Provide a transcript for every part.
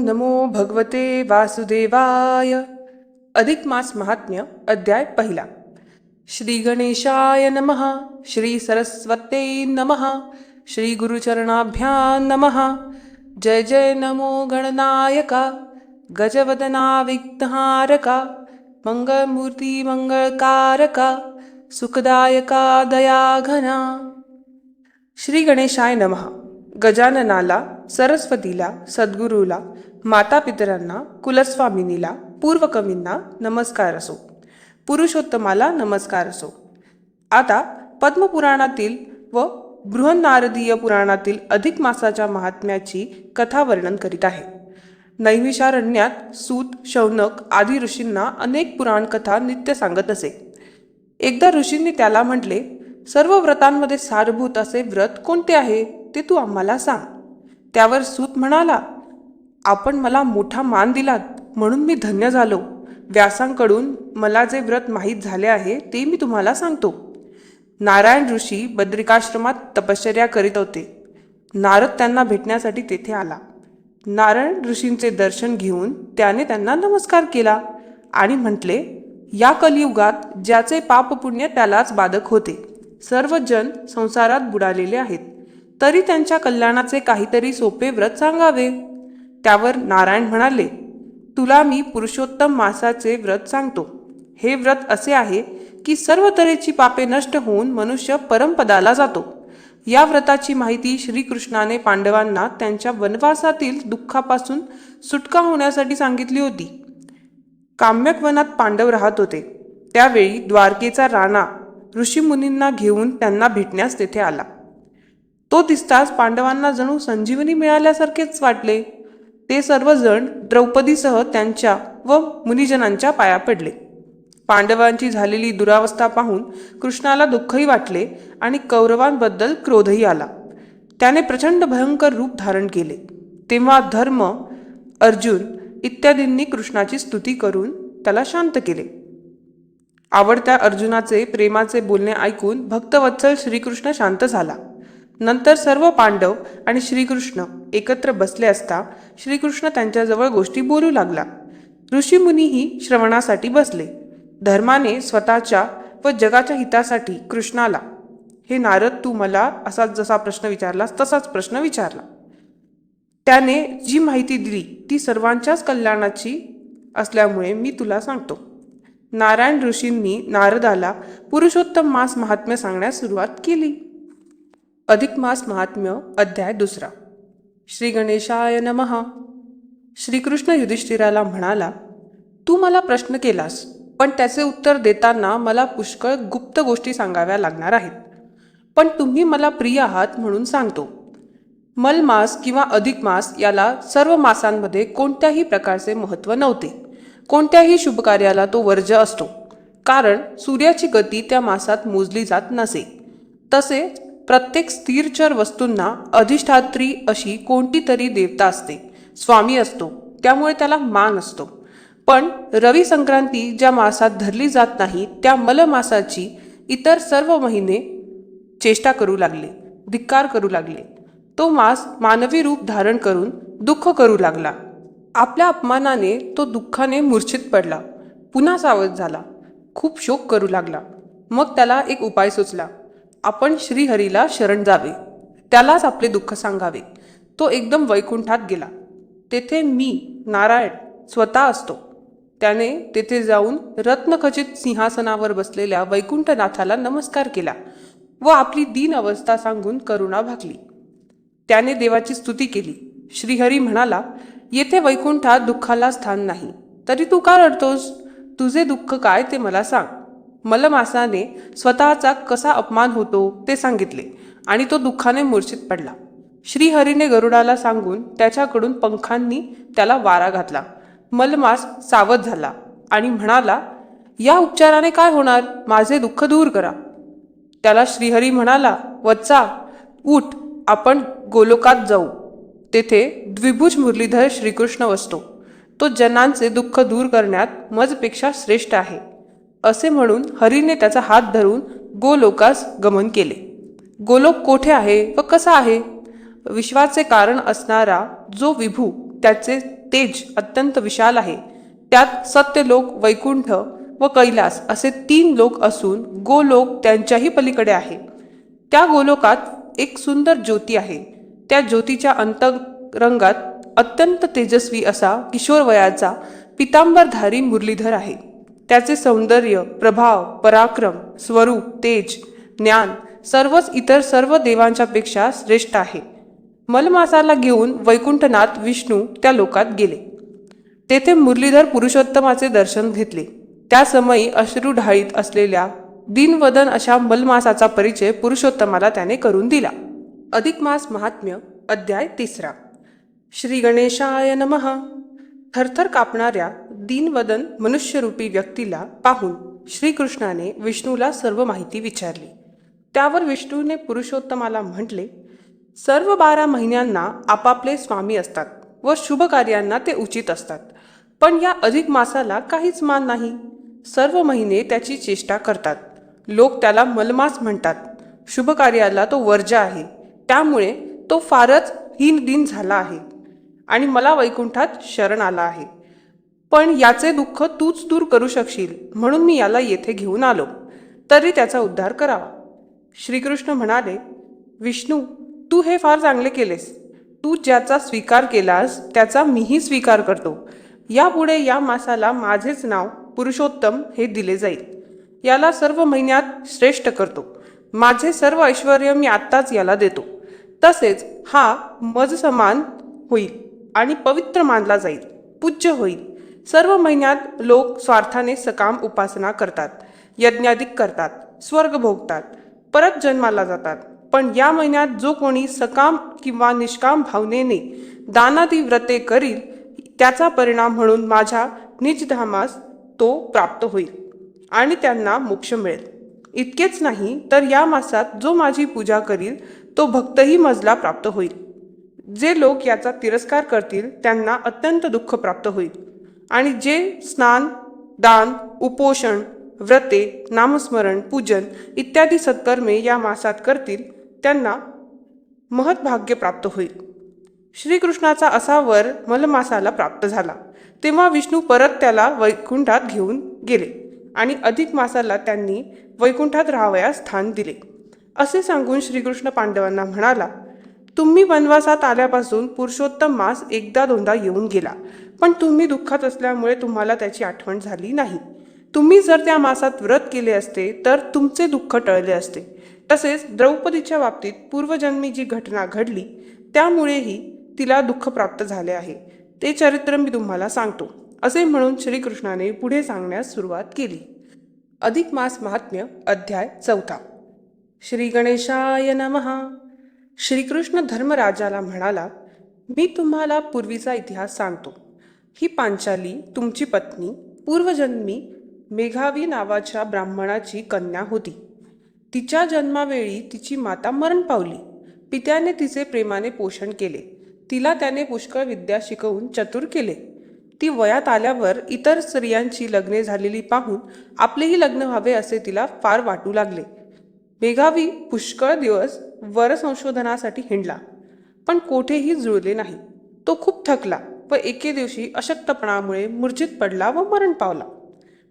नमो भगवते वासुदेवाय। अधिक मास महात्म्य अध्याय पहिला। श्री गणेशाय नमः। श्री सरस्वते नमः। श्री गुरुचरणाभ्यां नमः। जय जय नमो गणनायका गजवदना विघ्नहारका मंगलमूर्ती मंगलकारका सुखदायका दयाघना। श्री गणेशाय नमः। गजाननाला, सरस्वतीला, सद्गुरूला, माता पितरांना, कुलस्वामिनीला, पूर्वकमींना नमस्कार असो. पुरुषोत्तमाला नमस्कार असो. आता पद्मपुराणातील व बृहन्नारदीय पुराणातील अधिक मासाच्या महात्म्याची कथा वर्णन करीत आहे. नैमिषारण्यात सूत, शौनक आदी ऋषींना अनेक पुराण कथा नित्य सांगत असे. एकदा ऋषींनी त्याला म्हटले, सर्व व्रतांमध्ये सारभूत असे व्रत कोणते आहे ते तू आम्हाला सांग. त्यावर सूत म्हणाला, आपण मला मोठा मान दिलात म्हणून मी धन्य झालो. व्यासांकडून मला जे व्रत माहीत झाले आहे ते मी तुम्हाला सांगतो. नारायण ऋषी बद्रिकाश्रमात तपश्चर्या करीत होते. नारद त्यांना भेटण्यासाठी तेथे आला. नारायण ऋषींचे दर्शन घेऊन त्याने त्यांना नमस्कार केला आणि म्हटले, या कलियुगात ज्याचे पाप पुण्य त्यालाच बाधक होते. सर्व जन संसारात बुडालेले आहेत, तरी त्यांच्या कल्याणाचे काहीतरी सोपे व्रत सांगावे. त्यावर नारायण म्हणाले, तुला मी पुरुषोत्तम मासाचे व्रत सांगतो. हे व्रत असे आहे की सर्व तऱ्हेची पापे नष्ट होऊन मनुष्य परमपदाला जातो. या व्रताची माहिती श्रीकृष्णाने पांडवांना त्यांच्या वनवासातील दुःखापासून सुटका होण्यासाठी सांगितली होती. काम्यक वनात पांडव राहत होते. त्यावेळी द्वारकेचा राणा ऋषीमुनींना घेऊन त्यांना भेटण्यास तेथे आला. तो दिसताच पांडवांना जणू संजीवनी मिळाल्यासारखेच वाटले. ते सर्वजण द्रौपदीसह त्यांच्या व मुनिजनांच्या पाया पडले. पांडवांची झालेली दुरावस्था पाहून कृष्णाला दुःखही वाटले आणि कौरवांबद्दल क्रोधही आला. त्याने प्रचंड भयंकर रूप धारण केले. तेव्हा धर्म, अर्जुन इत्यादींनी कृष्णाची स्तुती करून त्याला शांत केले. आवडत्या अर्जुनाचे प्रेमाचे बोलणे ऐकून भक्तवत्सल श्रीकृष्ण शांत झाला. नंतर सर्व पांडव आणि श्रीकृष्ण एकत्र बसले असता श्रीकृष्ण त्यांच्याजवळ गोष्टी बोलू लागला. ऋषीमुनीही श्रवणासाठी बसले. धर्माने स्वतःच्या व जगाच्या हितासाठी कृष्णाला, हे नारद, तू मला असा जसा प्रश्न विचारलास तसाच प्रश्न विचारला. त्याने जी माहिती दिली ती सर्वांच्याच कल्याणाची असल्यामुळे मी तुला सांगतो. नारायण ऋषींनी नारदाला पुरुषोत्तम मास महात्म्य सांगण्यास सुरुवात केली. अधिक मास महात्म्य अध्याय दुसरा. श्री गणेशाय नमः. श्रीकृष्ण युधिष्ठिराला म्हणाला, तू मला प्रश्न केलास, पण त्याचे उत्तर देताना मला पुष्कळ गुप्त गोष्टी सांगाव्या लागणार आहेत. पण तुम्ही मला प्रिय आहात म्हणून सांगतो. मलमास किंवा अधिक मास याला सर्व मासांमध्ये कोणत्याही प्रकारचे महत्त्व नव्हते. कोणत्याही शुभकार्याला तो वर्ज्य असतो, कारण सूर्याची गती त्या मासात मोजली जात नसे. तसेच प्रत्येक स्थिरचर वस्तूंना अधिष्ठात्री अशी कोणती तरी देवता असते, स्वामी असतो, त्यामुळे त्याला मान असतो. पण रवी संक्रांती ज्या मासात धरली जात नाही त्या मलमासाची इतर सर्व महिने चेष्टा करू लागले, धिक्कार करू लागले. तो मास मानवी रूप धारण करून दुःख करू लागला. आपल्या अपमानाने तो दुःखाने मूर्छित पडला. पुन्हा सावध झाला, खूप शोक करू लागला. मग त्याला एक उपाय सुचला. आपण श्रीहरीला शरण जावे, त्यालाच आपले दुःख सांगावे. तो एकदम वैकुंठात गेला. तेथे मी नारायण स्वतः असतो. त्याने तेथे जाऊन रत्नखचित सिंहासनावर बसलेल्या वैकुंठनाथाला नमस्कार केला व आपली दीन अवस्था सांगून करुणा भागली. त्याने देवाची स्तुती केली. श्रीहरी म्हणाला, येथे वैकुंठात दुःखाला स्थान नाही, तरी तू का रडतोस? तुझे दुःख काय ते मला सांग. मलमासाने स्वतःचा कसा अपमान होतो ते सांगितले आणि तो दुःखाने मूर्छित पडला. श्रीहरीने गरुडाला सांगून त्याच्याकडून पंखांनी त्याला वारा घातला. मलमास सावध झाला आणि म्हणाला, या उपचाराने काय होणार? माझे दुःख दूर करा. त्याला श्रीहरी म्हणाला, वत्सा, उठ, आपण गोलोकात जाऊ. तेथे द्विभुज मुरलीधर श्रीकृष्ण वसतो. तो जनांचे दुःख दूर करण्यात मजपेक्षा श्रेष्ठ आहे. असे म्हणून हरीने त्याचा हात धरून गोलोकास गमन केले. गोलोक कोठे आहे व कसा आहे? विश्वाचे कारण असणारा जो विभू त्याचे तेज अत्यंत विशाल आहे. त्यात सत्यलोक, वैकुंठ व कैलास असे 3 लोक असून गोलोक त्यांच्याही पलीकडे आहे. त्या गोलोकात एक सुंदर ज्योती आहे. त्या ज्योतीच्या अंतरंगात अत्यंत तेजस्वी असा किशोरवयाचा पितांबरधारी मुरलीधर आहे. त्याचे सौंदर्य, प्रभाव, पराक्रम, स्वरूप, तेज, ज्ञान सर्वच इतर सर्व देवांच्या पेक्षा श्रेष्ठ आहे. मलमासाला घेऊन वैकुंठनाथ विष्णू त्या लोकात गेले. तेथे मुरलीधर पुरुषोत्तमाचे दर्शन घेतले. त्या समयी अश्रू ढाळीत असलेल्या दीनवदन अशा मलमासाचा परिचय पुरुषोत्तमाला त्याने करून दिला. अधिक मास महात्म्य अध्याय 3. श्री गणेशाय नमः. थरथर कापणाऱ्या दीनवदन मनुष्यरूपी व्यक्तीला पाहून श्रीकृष्णाने विष्णूला सर्व माहिती विचारली. त्यावर विष्णूने पुरुषोत्तमाला म्हटले, सर्व 12 महिन्यांना आपापले स्वामी असतात व शुभ कार्यांना ते उचित असतात. पण या अधिक मासाला काहीच मान नाही. सर्व महिने त्याची चेष्टा करतात. लोक त्याला मलमास म्हणतात. शुभ कार्याला तो वर्ज्य आहे. त्यामुळे तो फारच हीनदीन झाला आहे आणि मला वैकुंठात शरण आला आहे. पण याचे दुःख तूच दूर करू शकशील म्हणून मी याला येथे घेऊन आलो, तरी त्याचा उद्धार करावा. श्रीकृष्ण म्हणाले, विष्णू, तू हे फार चांगले केलेस. तू ज्याचा स्वीकार केलास त्याचा मीही स्वीकार करतो. यापुढे या मासाला माझेच नाव पुरुषोत्तम हे दिले जाईल. याला सर्व महिन्यात श्रेष्ठ करतो. माझे सर्व ऐश्वर्य मी आत्ताच याला देतो. तसेच हा मज समान होईल आणि पवित्र मानला जाईल, पूज्य होईल. सर्व महिन्यात लोक स्वार्थाने सकाम उपासना करतात, यज्ञादिक करतात, स्वर्ग भोगतात, परत जन्माला जातात. पण या महिन्यात जो कोणी सकाम किंवा निष्काम भावनेने दानादी व्रते करील त्याचा परिणाम म्हणून माझ्या निजधामास तो प्राप्त होईल आणि त्यांना मोक्ष मिळेल. इतकेच नाही तर या मासात जो माझी पूजा करील तो भक्तही मजला प्राप्त होईल. जे लोक याचा तिरस्कार करतील त्यांना अत्यंत दुःख प्राप्त होईल. आणि जे स्नान, दान, उपोषण, व्रते, नामस्मरण, पूजन इत्यादी सत्कर्मे या मासात करतील त्यांना महत्भाग्य प्राप्त होईल. श्रीकृष्णाचा असा वर मलमासाला प्राप्त झाला. तेव्हा विष्णू परत त्याला वैकुंठात घेऊन गेले आणि अधिक मासाला त्यांनी वैकुंठात राहावयास स्थान दिले. असे सांगून श्रीकृष्ण पांडवांना म्हणाला, तुम्ही वनवासात आल्यापासून पुरुषोत्तम मास एकदा दोनदा येऊन गेला, पण तुम्ही दुःखात असल्यामुळे तुम्हाला त्याची आठवण झाली नाही. तुम्ही जर त्या मासात व्रत केले असते तर तुमचे दुःख टळले असते. तसेच द्रौपदीच्या बाबतीत पूर्वजन्मी जी घटना घडली त्यामुळेही तिला दुःख प्राप्त झाले आहे. ते चरित्र मी तुम्हाला सांगतो. असे म्हणून श्रीकृष्णाने पुढे सांगण्यास सुरुवात केली. अधिक मास महात्म्य अध्याय 4. श्री गणेशाय नमः. श्रीकृष्ण धर्मराजाला म्हणाला, मी तुम्हाला पूर्वीचा इतिहास सांगतो. ही पांचाली तुमची पत्नी पूर्वजन्मी मेघावी नावाच्या ब्राह्मणाची कन्या होती. तिच्या जन्मावेळी तिची माता मरण पावली. पित्याने तिचे प्रेमाने पोषण केले. तिला त्याने पुष्कळ विद्या शिकवून चतुर केले. ती वयात आल्यावर इतर स्त्रियांची लग्ने झालेली पाहून आपलेही लग्न व्हावे असे तिला फार वाटू लागले. मेघावी पुष्कळ दिवस वर संशोधनासाठी हिंडला, पण कोठेही जुळले नाही. तो खूप थकला व एके दिवशी अशक्तपणामुळे मूर्छित पडला व मरण पावला.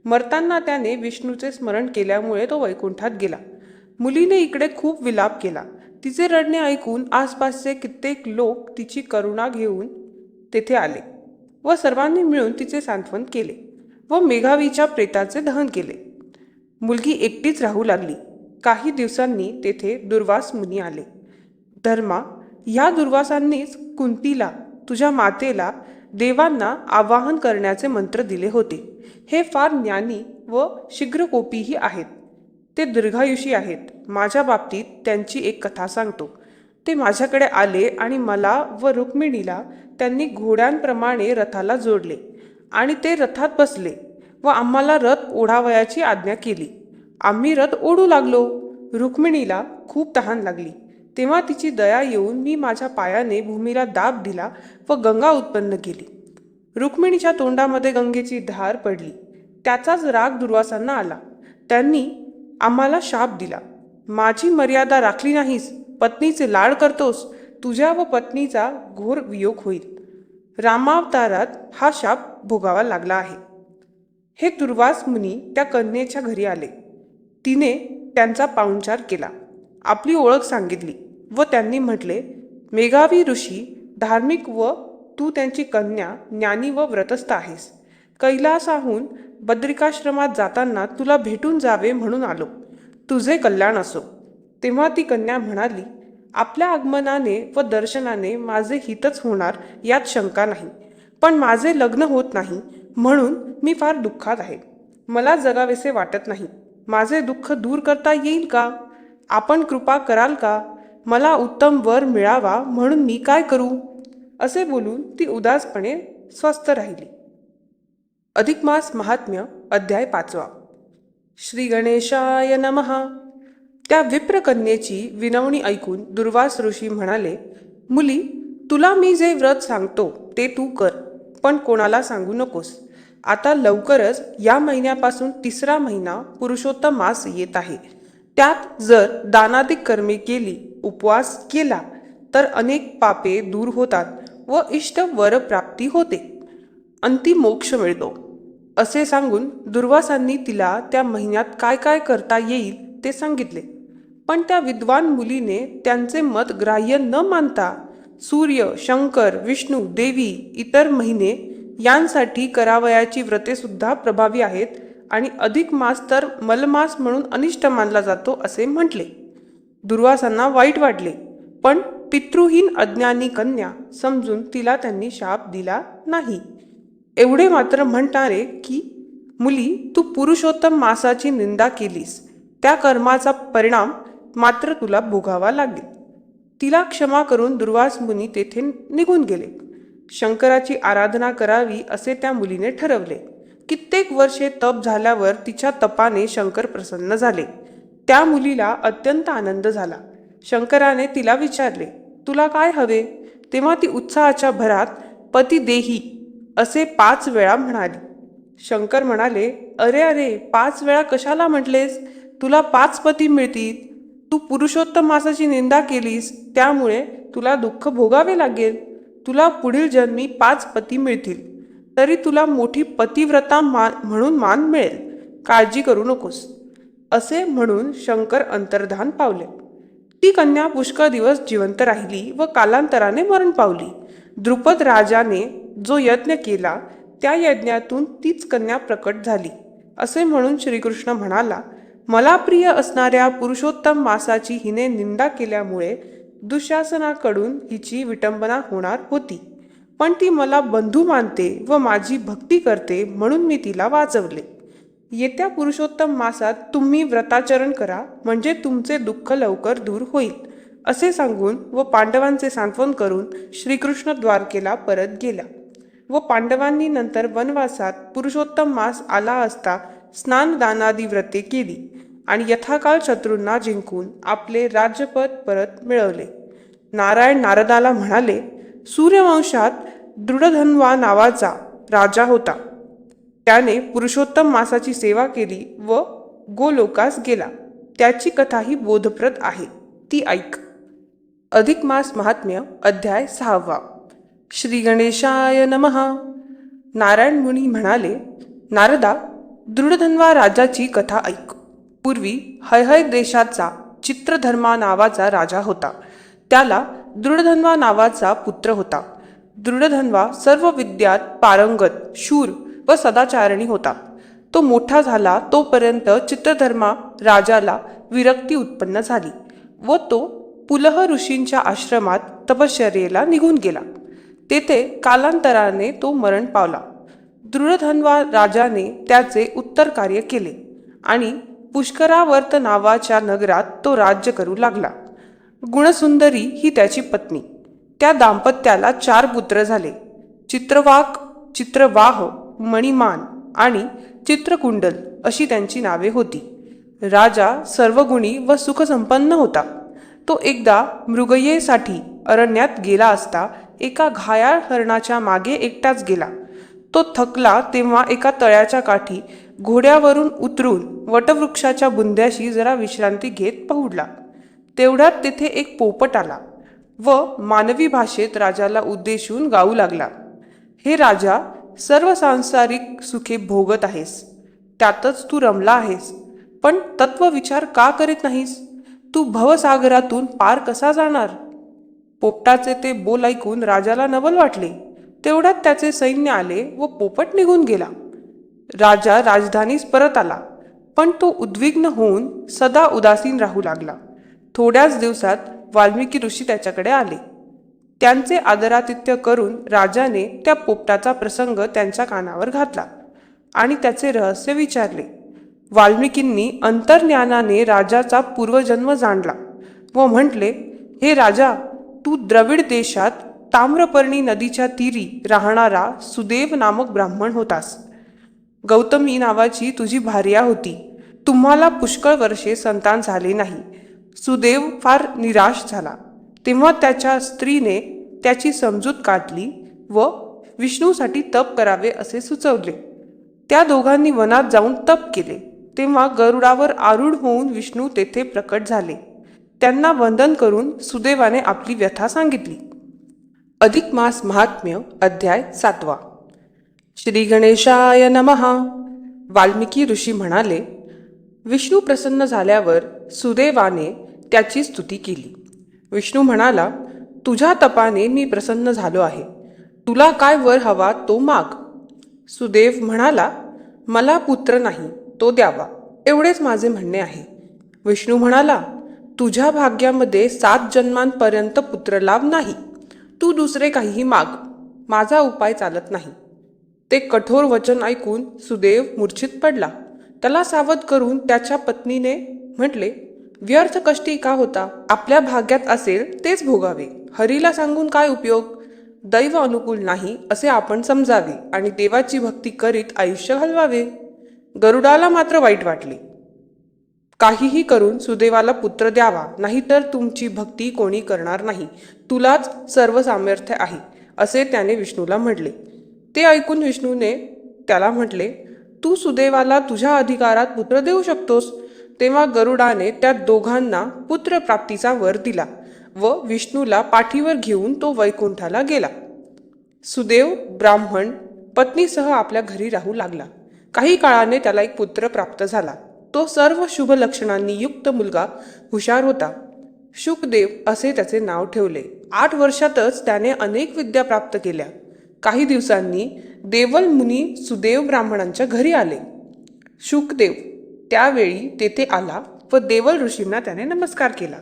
मरताना त्याने विष्णूचे स्मरण केल्यामुळे तो वैकुंठात गेला. मुलीने इकडे खूप विलाप केला. तिचे रडणे ऐकून आसपासचे कित्येक लोक तिची करुणा घेऊन तेथे आले व सर्वांनी मिळून तिचे सांत्वन केले व मेघावीच्या प्रेताचे दहन केले. मुलगी एकटीच राहू लागली. काही दिवसांनी तेथे दुर्वास मुनी आले. धर्मा, ह्या दुर्वासांनीच कुंतीला, तुझ्या मातेला, देवांना आवाहन करण्याचे मंत्र दिले होते. हे फार ज्ञानी व शीघ्रकोपीही आहेत. ते दीर्घायुषी आहेत. माझ्या बाबतीत त्यांची एक कथा सांगतो. ते माझ्याकडे आले आणि मला व रुक्मिणीला त्यांनी घोड्यांप्रमाणे रथाला जोडले आणि ते रथात बसले व आम्हाला रथ ओढावयाची आज्ञा केली. आम्ही रथ ओढू लागलो. रुक्मिणीला खूप तहान लागली. तेव्हा तिची दया येऊन मी माझ्या पायाने भूमीला दाब दिला व गंगा उत्पन्न केली. रुक्मिणीच्या तोंडामध्ये गंगेची धार पडली. त्याचाच राग दुर्वासांना आला. त्यांनी आम्हाला शाप दिला, माझी मर्यादा राखली नाहीस, पत्नीचे लाड करतोस, तुझ्या व पत्नीचा घोर वियोग होईल. रामावतारात हा शाप भोगावा लागला आहे. हे दुर्वास मुनी त्या कन्येच्या घरी आले. तिने त्यांचा पाहुणचार केला, आपली ओळख सांगितली व त्यांनी म्हटले, मेघावी ऋषी धार्मिक व तू त्यांची कन्या ज्ञानी व व्रतस्थ आहेस. कैलासाहून बद्रिकाश्रमात जाताना तुला भेटून जावे म्हणून आलो. तुझे कल्याण असो. तेव्हा ती कन्या म्हणाली, आपल्या आगमनाने व दर्शनाने माझे हितच होणार यात शंका नाही, पण माझे लग्न होत नाही म्हणून मी फार दुःखात आहे. मला जगावेसे वाटत नाही. माझे दुःख दूर करता येईल का? आपण कृपा कराल का? मला उत्तम वर मिळावा म्हणून मी काय करू? असे बोलून ती उदासपणे स्वस्थ राहिली. अधिक मास महात्म्य अध्याय 5. श्री गणेशाय नमः. त्या विप्रकन्येची विनवणी ऐकून दुर्वास ऋषी म्हणाले, मुली, तुला मी जे व्रत सांगतो ते तू कर, पण कोणाला सांगू नकोस. आता लवकरच या महिन्यापासून 3रा महिना पुरुषोत्तम मास येत आहे. त्यात जर दानादिक कर्मे केली, उपवास केला तर अनेक पापे दूर होतात व इष्ट वर प्राप्ती होते, अंती मोक्ष मिळतो. असे सांगून दुर्वासांनी तिला त्या महिन्यात काय काय करता येईल ते सांगितले. पण त्या विद्वान मुलीने त्यांचे मत ग्राह्य न मानता सूर्य, शंकर, विष्णू, देवी, इतर महिने यांसाठी करावयाची व्रते सुद्धा प्रभावी आहेत आणि अधिक मास तर मलमास म्हणून अनिष्ट मानला जातो असे म्हटले. दुर्वासांना वाईट वाटले, पण पितृहीन अज्ञानी कन्या समजून तिला त्यांनी शाप दिला नाही. एवढे मात्र म्हणणारे की, मुली, तू पुरुषोत्तम मासाची निंदा केलीस, त्या कर्माचा परिणाम मात्र तुला भोगावा लागेल. तिला क्षमा करून दुर्वास मुनी तेथे निघून गेले. शंकराची आराधना करावी असे त्या मुलीने ठरवले. कित्येक वर्षे तप झाल्यावर तिच्या तपाने शंकर प्रसन्न झाले. त्या मुलीला अत्यंत आनंद झाला. शंकराने तिला विचारले, तुला काय हवे? तेव्हा ती उत्साहाच्या भरात पती देही असे 5 वेळा म्हणाली. शंकर म्हणाले, अरे अरे, 5 वेळा कशाला म्हटलेस? तुला 5 पती मिळतील. तू पुरुषोत्तम मासाची निंदा केलीस, त्यामुळे तुला दुःख भोगावे लागेल. तुला पुढील जन्मी 5 पती मिळतील, तरी तुला मोठी पतिव्रता म्हणून मान मिळेल. काळजी करू नकोस. असे म्हणून शंकर अंतर्धान पावले. ती कन्या पुष्कळ दिवस जिवंत राहिली व कालांतराने मरण पावली. द्रुपद राजाने जो यज्ञ केला त्या यज्ञातून तीच कन्या प्रकट झाली. असे म्हणून श्रीकृष्ण म्हणाला, मला प्रिय असणाऱ्या पुरुषोत्तम मासाची हिने निंदा केल्यामुळे दुःशासनाकडून हिची विटंबना होणार होती, पण ती मला बंधू मानते व माझी भक्ती करते म्हणून मी तिला वाचवले. येत्या पुरुषोत्तम मासात तुम्ही व्रताचरण करा, म्हणजे तुमचे दुःख लवकर दूर होईल. असे सांगून व पांडवांचे सांत्वन करून श्रीकृष्ण द्वारकेला परत गेला व पांडवांनी नंतर वनवासात पुरुषोत्तम मास आला असता स्नानदानादी व्रते केली आणि यथाकाल शत्रूंना जिंकून आपले राज्यपद परत मिळवले. नारायण नारदाला म्हणाले, सूर्यवंशात दृढधन्वा नावाचा राजा होता. त्याने पुरुषोत्तम मासाची सेवा केली व गोलोकास गेला. त्याची कथाही बोधप्रद आहे, ती ऐक. अधिक मास महात्म्य अध्याय 6. श्री गणेशाय नमः. नारायण मुनी म्हणाले, नारदा, दृढधन्वा राजाची कथा ऐक. पूर्वी हैहय देशाचा चित्रधर्मा नावाचा राजा होता. त्याला दृढधन्वा नावाचा पुत्र होता. दृढधन्वा सर्व विद्यात पारंगत, शूर व सदाचारणी होता. तो मोठा झाला तोपर्यंत चित्रधर्मा राजाला विरक्ती उत्पन्न झाली व तो पुलह ऋषींच्या आश्रमात तपश्चर्येला निघून गेला. तेथे कालांतराने तो मरण पावला. दृढधन्वा राजाने त्याचे उत्तर कार्य केले आणि पुष्करावर्त नावाच्या नगरात तो राज्य करू लागला. गुणसुंदरी ही त्याची पत्नी. त्या दाम्पत्याला 4 पुत्र झाले. चित्रवाक, चित्रवाह, मणिमान आणि चित्रकुंडल अशी त्यांची नावे होती. राजा सर्वगुणी व सुखसंपन्न होता. तो एकदा मृगयेसाठी अरण्यात गेला असता एका घायाळ हरणाच्या मागे एकटाच गेला. तो थकला तेव्हा एका तळ्याच्या काठी घोड्यावरून उतरून वटवृक्षाच्या बुंध्याशी जरा विश्रांती घेत पहुडला. तेवढ्यात तेथे एक पोपट आला व मानवी भाषेत राजाला उद्देशून गाऊ लागला. हे राजा, सर्व सांसारिक सुखे भोगत आहेस, त्यातच तू रमला आहेस, पण तत्वविचार का करीत नाहीस? तू भवसागरातून पार कसा जाणार? पोपटाचे ते बोल ऐकून राजाला नवल वाटले. तेवढ्यात त्याचे सैन्य आले व पोपट निघून गेला. राजा राजधानीस परत आला, पण तो उद्विग्न होऊन सदा उदासीन राहू लागला. थोड्याच दिवसात वाल्मिकी ऋषी त्याच्याकडे आले. त्यांचे आदरातिथ्य करून राजाने त्या पोपटाचा प्रसंग त्यांच्या कानावर घातला आणि त्याचे रहस्य विचारले. वाल्मिकींनी अंतर्ज्ञानाने राजाचा पूर्वजन्म जाणला व म्हटले, हे राजा, तू द्रविड देशात ताम्रपर्णी नदीच्या तीरी राहणारा सुदेव नामक ब्राह्मण होतास. गौतमी नावाची तुझी भार्या होती. तुम्हाला पुष्कळ वर्षे संतान झाले नाही. सुदेव फार निराश झाला. तेव्हा त्याच्या स्त्रीने त्याची समजूत काढली व विष्णूसाठी तप करावे असे सुचवले. त्या दोघांनी वनात जाऊन तप केले. तेव्हा गरुडावर आरूढ होऊन विष्णू तेथे प्रकट झाले. त्यांना वंदन करून सुदेवाने आपली व्यथा सांगितली. अधिक मास महात्म्य अध्याय 7. श्री गणेशाय नमः. वाल्मिकी ऋषी म्हणाले, विष्णू प्रसन्न झाल्यावर सुदेवाने त्याची स्तुती केली. विष्णू म्हणाला, तुझ्या तपाने मी प्रसन्न झालो आहे. तुला काय वर हवा तो माग. सुदेव म्हणाला, मला पुत्र नाही, तो द्यावा, एवढेच माझे म्हणणे आहे. विष्णू म्हणाला, तुझ्या भाग्यामध्ये 7 जन्मांपर्यंत पुत्रलाभ नाही. तू दुसरे काहीही माग, माझा उपाय चालत नाही. ते कठोर वचन ऐकून सुदेव मूर्छित पडला. त्याला सावध करून त्याच्या पत्नीने म्हटले, व्यर्थ कष्टी का होता? आपल्या भाग्यात असेल तेच भोगावे. हरीला सांगून काय उपयोग? दैव अनुकूल नाही असे आपण समजावे आणि देवाची भक्ती करीत आयुष्य घालवावे. गरुडाला मात्र वाईट वाटले. काहीही करून सुदेवाला पुत्र द्यावा, नाहीतर तुमची भक्ती कोणी करणार नाही. तुलाच सर्व सामर्थ्य आहे असे त्याने विष्णूला म्हटले. ते ऐकून विष्णूने त्याला म्हटले, तू सुदेवाला तुझ्या अधिकारात पुत्र देऊ शकतोस. तेव्हा गरुडाने त्या दोघांना पुत्रप्राप्तीचा वर दिला व विष्णूला पाठीवर घेऊन तो वैकुंठाला गेला. सुदेव ब्राह्मण पत्नीसह आपल्या घरी राहू लागला. काही काळाने त्याला एक पुत्र प्राप्त झाला. तो सर्व शुभ लक्षणांनी युक्त मुलगा, हुशार होता. शुकदेव असे त्याचे नाव ठेवले. 8 वर्षातच त्याने अनेक विद्या प्राप्त केल्या. काही दिवसांनी देवल मुनी सुदेव ब्राह्मणांच्या घरी आले. शुकदेव त्यावेळी तेथे आला व देवल ऋषींना त्याने नमस्कार केला.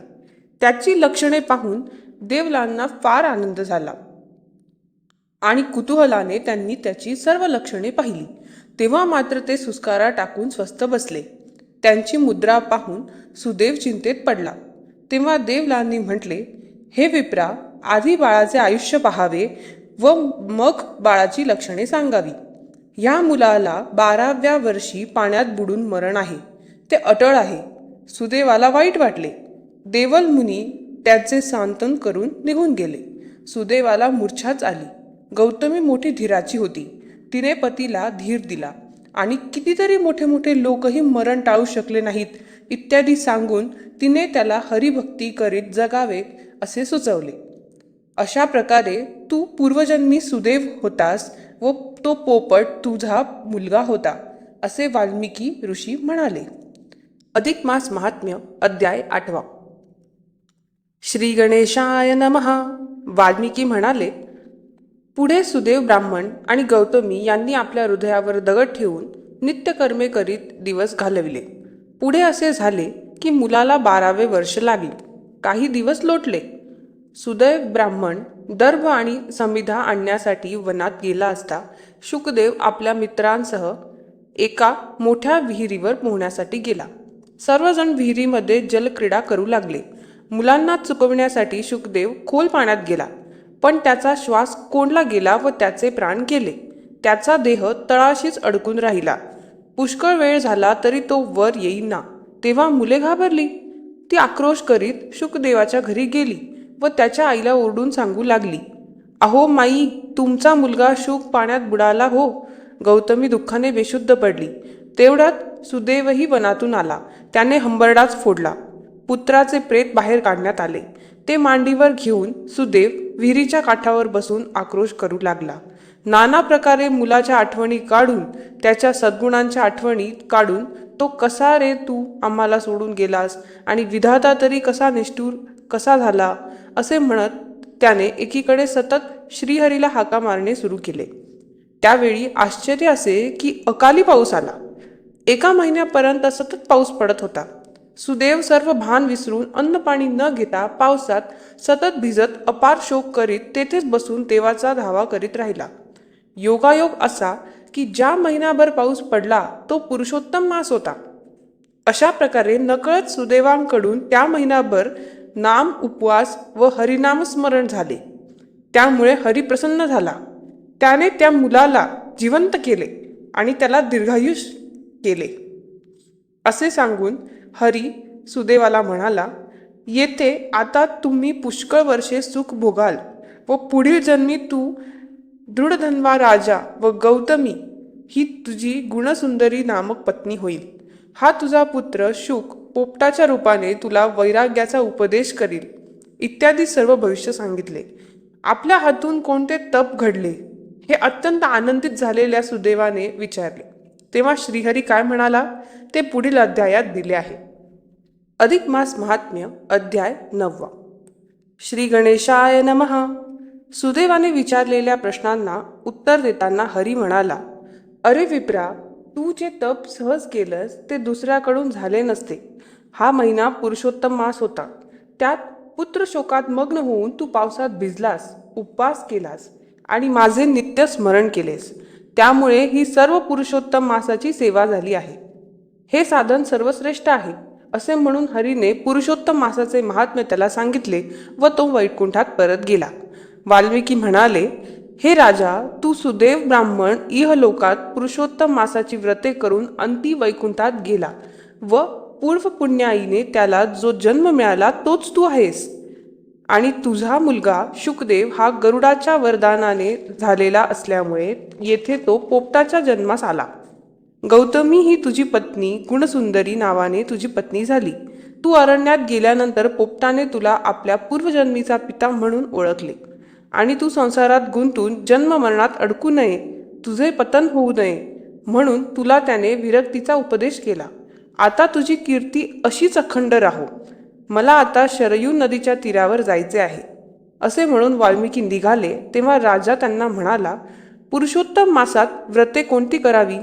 त्याची लक्षणे पाहून देवलांना फार आनंद झाला आणि कुतूहलाने त्यांनी त्याची सर्व लक्षणे पाहिली. तेव्हा मात्र ते सुस्कारा टाकून स्वस्थ बसले. त्यांची मुद्रा पाहून सुदेव चिंतेत पडला. तेव्हा देवलांनी म्हटले, हे विप्रा, आधी बाळाचे आयुष्य पाहावे व मग बाळाची लक्षणे सांगावी. या मुलाला 12व्या वर्षी पाण्यात बुडून मरण आहे. ते अटळ आहे. सुदेवाला वाईट वाटले. देवल मुनी त्याचे सांत्वन करून निघून गेले. सुदेवाला मूर्छाच आली. गौतमी मोठी धीराची होती. तिने पतीला धीर दिला आणि कितीतरी मोठे मोठे लोकही मरण टाळू शकले नाहीत इत्यादी सांगून तिने त्याला हरिभक्ती करीत जगावे असे सुचवले. अशा प्रकारे तू पूर्वजन्मी सुदेव होतास व तो पोपट तुझा मुलगा होता असे वाल्मिकी ऋषी म्हणाले. अधिक मास महात्म्य अध्याय 8. श्री गणेशाय नमः. वाल्मिकी म्हणाले, पुढे सुदेव ब्राह्मण आणि गौतमी यांनी आपल्या हृदयावर दगड ठेवून नित्यकर्मे करीत दिवस घालविले. पुढे असे झाले की मुलाला 12वे वर्ष लागले. काही दिवस लोटले. सुदैव ब्राह्मण दर्भ आणि समिधा आणण्यासाठी वनात गेला असता शुकदेव आपल्या मित्रांसह एका मोठ्या विहिरीवर पोहण्यासाठी गेला. सर्वजण विहिरीमध्ये जलक्रीडा करू लागले. मुलांना चुकवण्यासाठी शुकदेव खोल पाण्यात गेला, पण त्याचा श्वास कोंडला गेला व त्याचे प्राण गेले. त्याचा देह तळाशीच अडकून राहिला. पुष्कळ वेळ झाला तरी तो वर येईना. तेव्हा मुले घाबरली. ती आक्रोश करीत शुकदेवाच्या घरी गेली व त्याच्या आईला ओरडून सांगू लागली, अहो माई, तुमचा मुलगा शुक पाण्यात बुडाला हो. गौतमी दुःखाने बेशुद्ध पडली. तेवढ्यात सुदेवही वनातून आला. त्याने हंबरडाच फोडला. पुत्राचे प्रेत बाहेर काढण्यात आले. ते मांडीवर घेऊन सुदेव विहिरीच्या काठावर बसून आक्रोश करू लागला. नाना प्रकारे मुलाच्या आठवणी काढून, त्याच्या सद्गुणांच्या आठवणी काढून तो कसा रे तू आम्हाला सोडून गेलास, आणि विधाता तरी कसा निष्ठूर कसा झाला, असे म्हणत त्याने एकीकडे सतत श्रीहरीला हाका मारणे सुरू केले. त्यावेळी आश्चर्य असे की अकाली पाऊस आला. 1 महिन्यापर्यंत सतत पाऊस पडत होता. सुदेव सर्व भान विसरून अन्न पाणी न घेता पावसात सतत भिजत अपार शोक करीत तेथेच बसून देवाचा धावा करीत राहिला. योगायोग असा की ज्या महिनाभर पाऊस पडला तो पुरुषोत्तम मास होता. अशा प्रकारे नकळत सुदैवांकडून त्या महिनाभर नाम उपवास व हरिनाम स्मरण झाले. त्यामुळे हरी प्रसन्न झाला. त्याने त्या मुलाला जिवंत केले आणि त्याला दीर्घायुष केले. असे सांगून हरी सुदेवाला म्हणाला, येथे आता तुम्ही पुष्कळ वर्षे सुख भोगाल व पुढील जन्मी तू दृढधन्वा राजा व गौतमी ही तुझी गुणसुंदरी नामक पत्नी होईल. हा तुझा पुत्र शुक पोपटाच्या रूपाने तुला वैराग्याचा उपदेश करील, इत्यादी सर्व भविष्य सांगितले. आपल्या हातून कोणते तप घडले हे अत्यंत आनंदित झालेल्या सुदैवाने विचारले. तेव्हा श्रीहरी काय म्हणाला ते पुढील अध्यायात दिले आहे. अधिक मास महात्म्य अध्याय 9. श्री गणेशाय नमः. सुदैवाने विचारलेल्या प्रश्नांना उत्तर देताना हरी म्हणाला, अरे विप्रा, तू जे तप सहज केलंस ते दुसऱ्याकडून झाले नसते. हा महिना पुरुषोत्तम मास होता. त्यात पुत्र शोकात मग्न होऊन तू पावसात भिजलास, उपवास केलास आणि माझे नित्य स्मरण केलेस. त्यामुळे ही सर्व पुरुषोत्तम मासाची सेवा झाली आहे. हे साधन सर्वश्रेष्ठ आहे, असे म्हणून हरीने पुरुषोत्तम मासाचे महात्म्य त्याला सांगितले व तो वैकुंठात परत गेला. वाल्मिकी म्हणाले, हे राजा, तू सुदेव ब्राह्मण इहलोकात पुरुषोत्तम मासाची व्रते करून अंती वैकुंठात गेला व पूर्व पुण्याईने त्याला जो जन्म मिळाला तोच तू आहेस. आणि तुझा मुलगा शुकदेव हा गरुडाच्या वरदानाने झालेला असल्यामुळे येथे तो पोपटाच्या जन्मास आला. गौतमी ही तुझी पत्नी गुणसुंदरी नावाने तुझी पत्नी झाली. तू अरण्यात गेल्यानंतर पोपटाने तुला आपल्या पूर्वजन्मीचा पिता म्हणून ओळखले आणि तू संसारात गुंतून जन्म मरणात अडकू नये, तुझे पतन होऊ नये म्हणून तुला त्याने विरक्तीचा उपदेश केला. आता तुझी कीर्ती अशीच अखंड राहो. मला आता शरयू नदीच्या तीरावर जायचे आहे. असे म्हणून वाल्मिकी निघाले. तेव्हा राजा त्यांना म्हणाला, पुरुषोत्तम मासात व्रते कोणती करावी?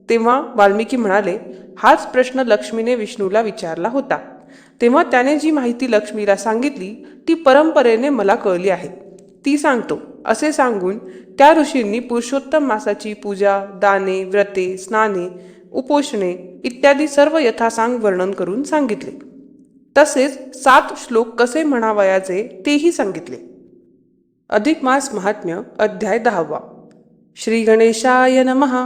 तेव्हा वाल्मिकी म्हणाले, हाच प्रश्न लक्ष्मीने विष्णूला विचारला होता. तेव्हा त्याने जी माहिती लक्ष्मीला सांगितली ती परंपरेने मला कळली आहे, ती सांगतो. असे सांगून त्या ऋषींनी पुरुषोत्तम मासाची पूजा, दाने, व्रते, स्नाने, उपोषणे इत्यादी सर्व यथासांग वर्णन करून सांगितले. तसेच 7 श्लोक कसे म्हणावयाचे तेही सांगितले. अधिक मास महात्म्य अध्याय 10. श्री गणेशाय नमः.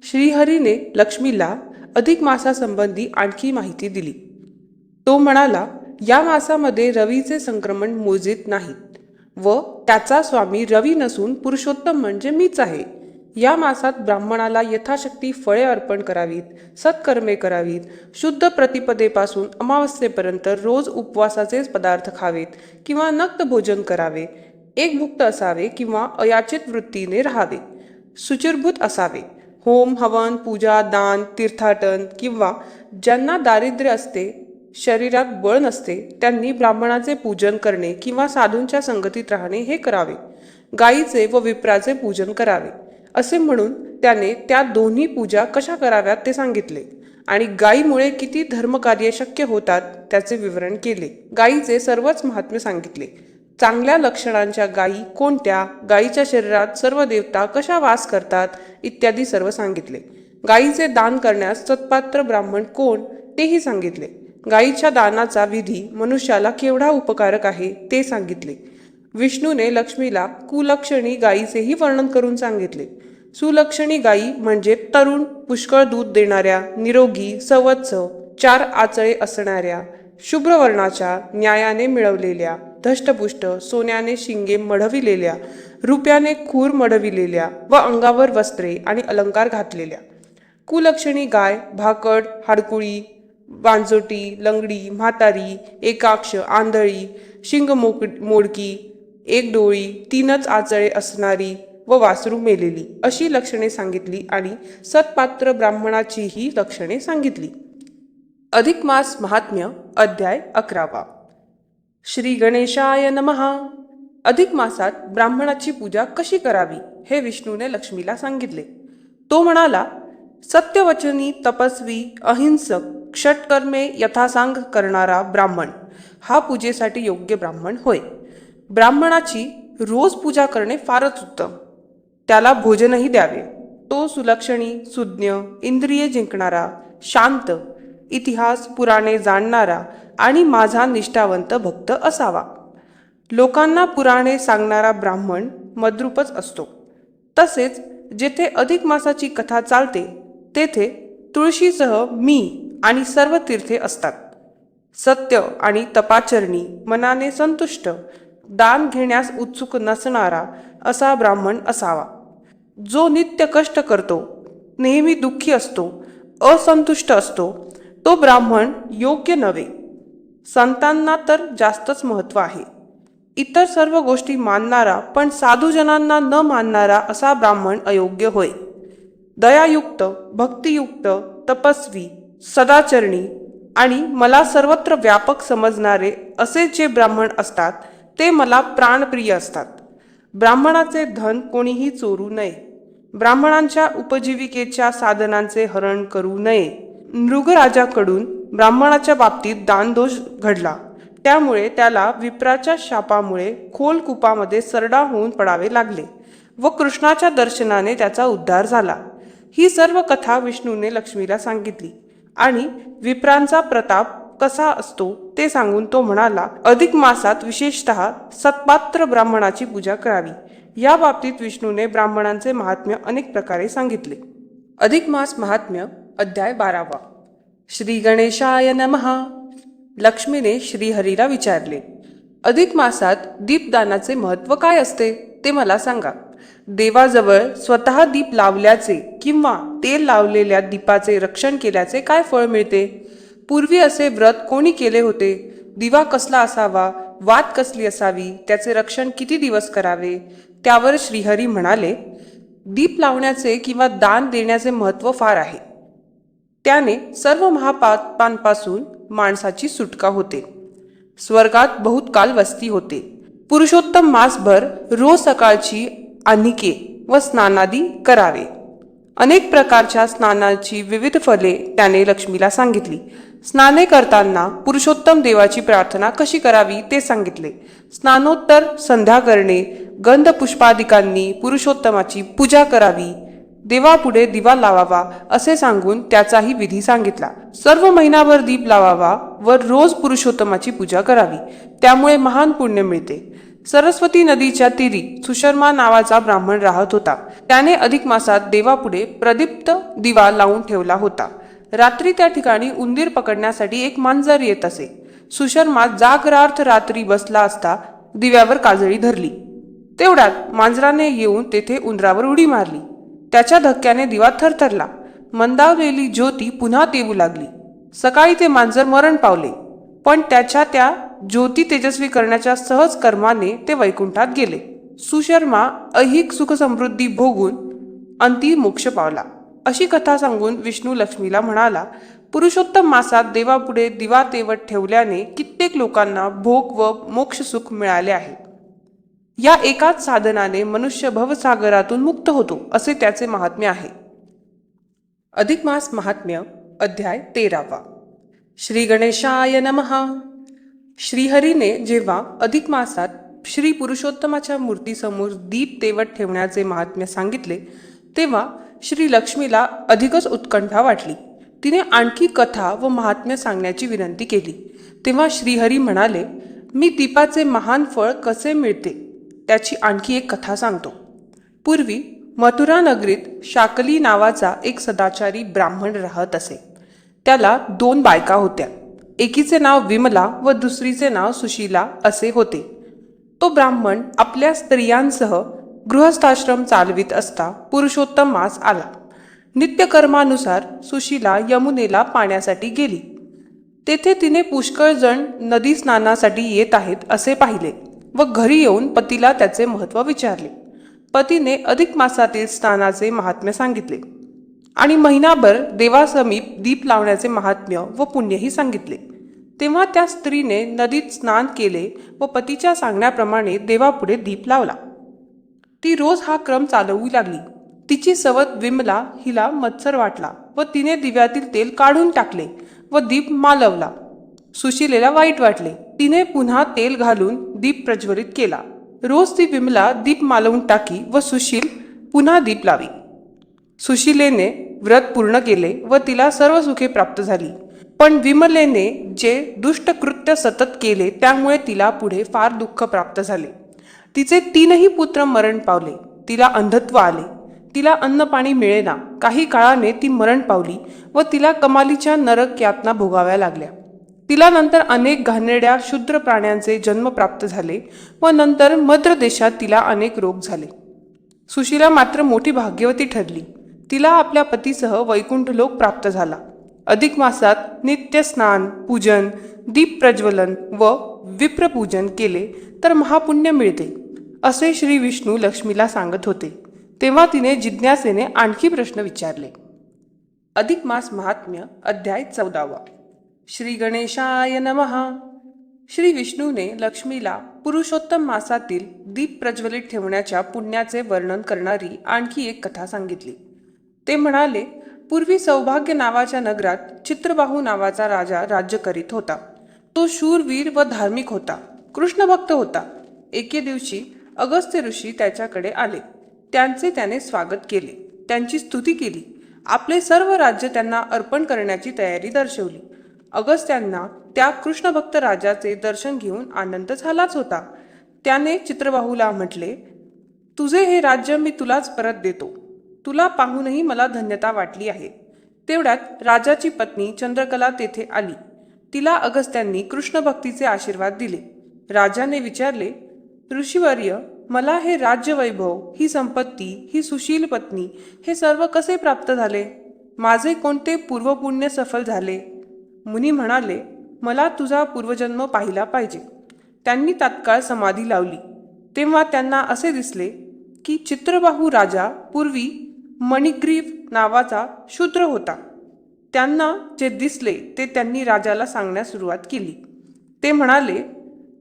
श्रीहरीने लक्ष्मीला अधिक मासासंबंधी आणखी माहिती दिली. तो म्हणाला, या मासामध्ये रवीचे संक्रमण मोजित नाहीत व त्याचा स्वामी रवी नसून पुरुषोत्तम म्हणजे मीच आहे. या मासात ब्राह्मणाला यथाशक्ती फळे अर्पण करावीत, सत्कर्मे करावीत, शुद्ध प्रतिपदेपासून अमावस्येपर्यंत रोज उपवासाचेच पदार्थ खावेत किंवा नक्त भोजन करावे, एकभुक्त असावे किंवा अयाचित वृत्तीने राहावे, शुचिर्भूत असावे. होम, हवन, पूजा, दान, तीर्थाटन किंवा ज्यांना दारिद्र्य असते, शरीरात बळ नसते, त्यांनी ब्राह्मणाचे पूजन करणे किंवा साधूंच्या संगतीत राहणे हे करावे. गायीचे व विप्राचे पूजन करावे. असे म्हणून त्याने त्या दोन्ही पूजा कशा कराव्यात ते सांगितले आणि गायीमुळे किती धर्मकार्ये शक्य होतात त्याचे विवरण केले. गायीचे सर्वच महात्म्य सांगितले. चांगल्या लक्षणांच्या गायी कोणत्या, गायीच्या शरीरात सर्व देवता कशा वास करतात इत्यादी सर्व सांगितले. गायीचे दान करण्यास सत्पात्र ब्राह्मण कोण तेही सांगितले. गायीच्या दानाचा विधी मनुष्याला केवढा उपकारक आहे ते सांगितले. विष्णूने लक्ष्मीला कुलक्षणी गायीचेही वर्णन करून सांगितले. सुलक्षणी गायी म्हणजे तरुण, पुष्कळ दूध देणाऱ्या, निरोगी, सवत्स, 4 आचळे असणाऱ्या, शुभ्र वर्णाच्या, न्यायाने मिळवलेल्या, धष्टपुष्ट, सोन्याने शिंगे मढविलेल्या, रुप्याने खूर मढविलेल्या व अंगावर वस्त्रे आणि अलंकार घातलेल्या. कुलक्षणी गाय भाकड, हाडकुळी, वांजोटी, लंगडी, म्हातारी, एकाक्ष, आंधळी, शिंग मोडकी, एक डोळी, 3च आचळे असणारी, व वासरू मेलेली अशी लक्षणे सांगितली आणि सत्पात्र ब्राह्मणाचीही लक्षणे सांगितली. अधिक मास महात्म्य अध्याय 11. श्री गणेशाय नमः. अधिक मासात ब्राह्मणाची पूजा कशी करावी हे विष्णूने लक्ष्मीला सांगितले. तो म्हणाला, सत्यवचनी, तपस्वी, अहिंसक, षटकर्मे यथासांग करणारा ब्राह्मण हा पूजेसाठी योग्य ब्राह्मण होय. ब्राह्मणाची रोज पूजा करणे फारच उत्तम. त्याला भोजनही द्यावे. तो सुलक्षणी, सुज्ञ, इंद्रिये जिंकणारा, शांत, इतिहास पुराणे जाणणारा आणि माझा निष्ठावंत भक्त असावा. लोकांना पुराणे सांगणारा ब्राह्मण मद्रूपच असतो. तसेच जेथे अधिक मासाची कथा चालते तेथे तुळशीसह मी आणि सर्व तीर्थे असतात. सत्य आणि तपाचरणी, मनाने संतुष्ट, दान घेण्यास उत्सुक नसणारा असा ब्राह्मण असावा. जो नित्य कष्ट करतो, नेहमी दुःखी असतो, असंतुष्ट असतो, तो ब्राह्मण योग्य नव्हे. संतांना तर जास्तच महत्त्व आहे. इतर सर्व गोष्टी मानणारा पण साधूजनांना न मानणारा असा ब्राह्मण अयोग्य होय. दयायुक्त, भक्तियुक्त, तपस्वी, सदाचरणी आणि मला सर्वत्र व्यापक समजणारे असे जे ब्राह्मण असतात ते मला प्राणप्रिय असतात. ब्राह्मणाचे धन कोणीही चोरू नये. ब्राह्मणांच्या उपजीविकेच्या साधनांचे हरण करू नये. नृगराजाकडून ब्राह्मणाच्या बाबतीत दानदोष घडला. त्यामुळे त्याला विप्राच्या शापामुळे खोल कूपामध्ये सरडा होऊन पडावे लागले व कृष्णाच्या दर्शनाने त्याचा उद्धार झाला. ही सर्व कथा विष्णूने लक्ष्मीला सांगितली आणि विप्रांचा प्रताप कसा असतो ते सांगून तो म्हणाला, अधिक मासात विशेषतः सत्पात्र ब्राह्मणाची पूजा करावी. या बाबतीत विष्णूने ब्राह्मणांचे महात्म्य अनेक प्रकारे सांगितले. अधिक मास महात्म्य अध्याय 12. श्री गणेशाय नमः. लक्ष्मीने श्रीहरीला विचारले, अधिक मासात दीपदानाचे महत्त्व काय असते ते मला सांगा. देवाजवळ स्वतः दीप लावल्याचे किंवा तेल लावलेल्या दीपाचे रक्षण केल्याचे काय फळ मिळते? पूर्वी असे व्रत कोणी केले होते? दिवा कसला असावा? वात कसली असावी? त्याचे रक्षण किती दिवस करावे? त्यावर श्रीहरी म्हणाले, दीप लावण्याचे किंवा दान देण्याचे महत्त्व फार आहे. त्याने सर्व महापापांपासून माणसाची सुटका होते. स्वर्गात बहुत काल वस्ती होते. पुरुषोत्तम मासभर रोज सकाळची आन्हिके व स्नानादी करावे. अनेक प्रकारच्या स्नानाची विविध फले त्याने लक्ष्मीला सांगितली. स्नाने करताना पुरुषोत्तम देवाची प्रार्थना कशी करावी ते सांगितले. स्नानोत्तर संध्या करणे, गंधपुष्पादिकांनी पुरुषोत्तमाची पूजा करावी, देवापुढे दिवा लावावा असे सांगून त्याचाही विधी सांगितला. सर्व महिनाभर दीप लावावा व रोज पुरुषोत्तमाची पूजा करावी. त्यामुळे महान पुण्य मिळते. सरस्वती नदीच्या तीरी सुशर्मा नावाचा ब्राह्मण राहत होता. त्याने अधिक मासात देवापुढे प्रदीप्त दिवा लावून ठेवला होता. रात्री त्या ठिकाणी उंदीर पकडण्यासाठी एक मांजर येत असे. सुशर्मा जागरार्थ रात्री बसला असता दिव्यावर काजळी धरली. तेवढ्यात मांजराने येऊन तेथे उंदरावर उडी मारली. त्याच्या धक्क्याने दिवा थरथरला. मंदावलेली ज्योती पुन्हा तेवू लागली. सकाळी ते मांजर मरण पावले, पण त्याच्या त्या ज्योती तेजस्वी करण्याच्या सहज कर्माने ते वैकुंठात गेले. सुशर्मा ऐहिक सुख समृद्धी भोगून अंती मोक्ष पावला. अशी कथा सांगून विष्णू लक्ष्मीला म्हणाला, पुरुषोत्तम मासात देवापुढे दिवा तेवत ठेवल्याने कित्येक लोकांना भोग व मोक्ष सुख मिळाले आहे. या एकाच साधनाने मनुष्य भवसागरातून मुक्त होतो असे त्याचे महात्म्य आहे. अधिक मास महात्म्य अध्याय 13. श्री गणेशाय नमः. श्रीहरीने जेव्हा अधिक मासात श्री पुरुषोत्तमाच्या मूर्तीसमोर दीप तेवत ठेवण्याचे महात्म्य सांगितले तेव्हा श्री लक्ष्मीला अधिकच उत्कंठा वाटली. तिने आणखी कथा व महात्म्य सांगण्याची विनंती केली. तेव्हा श्रीहरी म्हणाले, मी दीपाचे महान फळ कसे मिळते त्याची आणखी एक कथा सांगतो. पूर्वी मथुरा नगरीत शाकली नावाचा एक सदाचारी ब्राह्मण राहत असे. त्याला 2 बायका होत्या. एकीचे नाव विमला व दुसरीचे नाव सुशीला असे होते. तो ब्राह्मण आपल्या स्त्रियांसह गृहस्थाश्रम चालवित असता पुरुषोत्तम मास आला. नित्यकर्मानुसार सुशीला यमुनेला पाण्यासाठी गेली. तेथे तिने पुष्कळ जण नदी स्नानासाठी येत आहेत असे पाहिले व घरी येऊन पतीला त्याचे महत्त्व विचारले. पतीने अधिक मासातील स्नानाचे महात्म्य सांगितले आणि महिनाभर देवासमीप दीप लावण्याचे महात्म्य व पुण्यही सांगितले. तेव्हा त्या स्त्रीने नदीत स्नान केले व पतीच्या सांगण्याप्रमाणे देवापुढे दीप लावला. ती रोज हा क्रम चालवू लागली. तिची सवत विमला हिला मत्सर वाटला व तिने दिव्यातील तेल काढून टाकले व दीप मालवला. सुशीलेला वाईट वाटले. तिने पुन्हा तेल घालून दीप प्रज्वलित केला. रोज ती विमला दीप मालवून टाकी व सुशील पुन्हा दीप लावी. सुशीलेने व्रत पूर्ण केले व तिला सर्व सुखे प्राप्त झाली. पण विमलेने जे दुष्ट कृत्य सतत केले त्यामुळे तिला पुढे फार दुःख प्राप्त झाले. तिचे 3ही पुत्र मरण पावले. तिला अंधत्व आले. तिला अन्न पाणी मिळेना. काही काळाने ती मरण पावली व तिला कमालीच्या नरक यातना भोगाव्या लागल्या. तिला नंतर अनेक घाणेरड्या शूद्र प्राण्यांचे जन्म प्राप्त झाले व नंतर मद्र देशात तिला अनेक रोग झाले. सुशीला मात्र मोठी भाग्यवती ठरली. तिला आपल्या पतीसह वैकुंठ लोक प्राप्त झाला. अधिक मासात नित्य स्नान, पूजन, दीप प्रज्वलन व विप्रपूजन केले तर महापुण्य मिळते, असे श्री विष्णू लक्ष्मीला सांगत होते. तेव्हा तिने जिज्ञासेने आणखी प्रश्न विचारले. अधिक मास महात्म्य अध्याय 14. श्री गणेशाय नमः. श्री विष्णूने लक्ष्मीला पुरुषोत्तम मासातील दीप प्रज्वलित ठेवण्याच्या पुण्याचे वर्णन करणारी आणखी एक कथा सांगितली. ते म्हणाले, पूर्वी सौभाग्य नावाच्या नगरात चित्रबाहू नावाचा राजा राज्य करीत होता. तो शूरवीर व धार्मिक होता. कृष्णभक्त होता. एके दिवशी अगस्त्य ऋषी त्याच्याकडे आले. त्यांचे त्याने स्वागत केले. त्यांची स्तुती केली. आपले सर्व राज्य त्यांना अर्पण करण्याची तयारी दर्शवली. अगस्त्यांना त्या कृष्णभक्त राजाचे दर्शन घेऊन आनंद झालाच होता. त्याने चित्रबाहूला म्हटले, तुझे हे राज्य मी तुलाच परत देतो. तुला पाहूनही मला धन्यता वाटली आहे. तेवढ्यात राजाची पत्नी चंद्रकला तेथे आली. तिला अगस्त्यांनी कृष्णभक्तीचे आशीर्वाद दिले. राजाने विचारले, ऋषीवर्य, मला हे राज्यवैभव, ही संपत्ती, ही सुशील पत्नी, हे सर्व कसे प्राप्त झाले? माझे कोणते पूर्वपुण्य सफल झाले? मुनी म्हणाले, मला तुझा पूर्वजन्म पाहिला पाहिजे. त्यांनी तात्काळ समाधी लावली. तेव्हा त्यांना असे दिसले की चित्रबाहू राजा पूर्वी मणिग्रीव नावाचा शूद्र होता. त्यांना जे दिसले ते त्यांनी राजाला सांगण्यास सुरुवात केली. ते म्हणाले,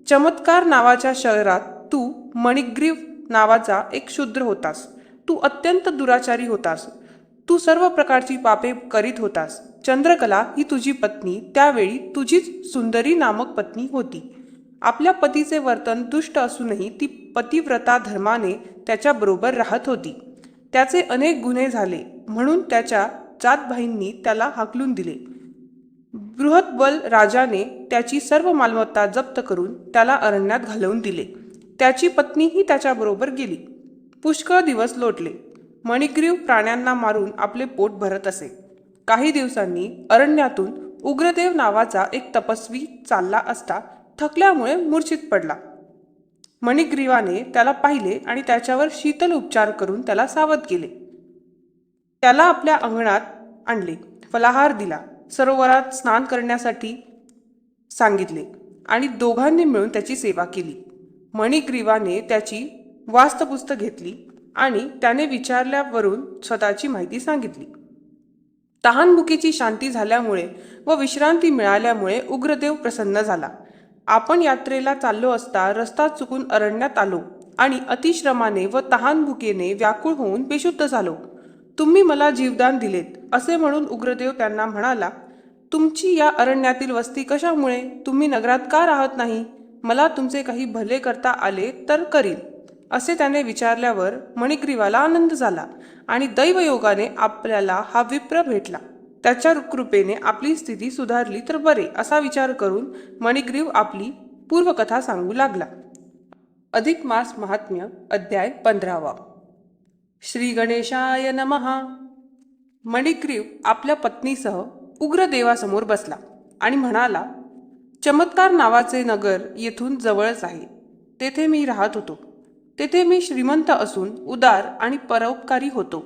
चमत्कार नावाच्या शहरात तू मणिग्रीव नावाचा एक शूद्र होतास. तू अत्यंत दुराचारी होतास. तू सर्व प्रकारची पापे करीत होतास. चंद्रकला ही तुझी पत्नी त्यावेळी तुझीच सुंदरी नामक पत्नी होती. आपल्या पतीचे वर्तन दुष्ट असूनही ती पतिव्रता धर्माने त्याच्याबरोबर राहत होती. त्याचे अनेक गुन्हे झाले म्हणून त्याच्या जातभाईंनी त्याला हाकलून दिले. बृहद्बल राजाने त्याची सर्व मालमत्ता जप्त करून त्याला अरण्यात घालवून दिले. त्याची पत्नीही त्याच्याबरोबर गेली. पुष्कळ दिवस लोटले. मणिग्रीव प्राण्यांना मारून आपले पोट भरत असे. काही दिवसांनी अरण्यातून उग्रदेव नावाचा एक तपस्वी चालला असता थकल्यामुळे मूर्छित पडला. मणिग्रीवाने त्याला पाहिले आणि त्याच्यावर शीतल उपचार करून त्याला सावध केले. त्याला आपल्या अंगणात आणले, फलाहार दिला, सरोवरात स्नान करण्यासाठी सांगितले आणि दोघांनी मिळून त्याची सेवा केली. मणिग्रीवाने त्याची वास्तपुस्त घेतली आणि त्याने विचारल्यावरून स्वतःची माहिती सांगितली. तहानभुकीची शांती झाल्यामुळे व विश्रांती मिळाल्यामुळे उग्रदेव प्रसन्न झाला. आपण यात्रेला चाललो असता रस्ता चुकून अरण्यात आलो आणि अतिश्रमाने व तहानभुकेने व्याकुळ होऊन बेशुद्ध झालो. तुम्ही मला जीवदान दिलेत असे म्हणून उग्रदेव त्यांना म्हणाला, तुमची या अरण्यातील वस्ती कशामुळे? तुम्ही नगरात का राहत नाही? मला तुमचे काही भले करता आले तर करीन. असे त्याने विचारल्यावर मणिग्रीवाला आनंद झाला आणि दैवयोगाने आपल्याला हा विप्र भेटला. त्याच्या कृपेने आपली स्थिती सुधारली तर बरे असा विचार करून मणिग्रीव आपली पूर्वकथा सांगू लागला. अधिक मास महात्म्य अध्याय 15. श्री गणेशाय नमः. मणिग्रीव आपल्या पत्नीसह उग्रदेवासमोर बसला आणि म्हणाला, चमत्कार नावाचे नगर येथून जवळच आहे. तेथे मी राहत होतो. तेथे मी श्रीमंत असून उदार आणि परोपकारी होतो.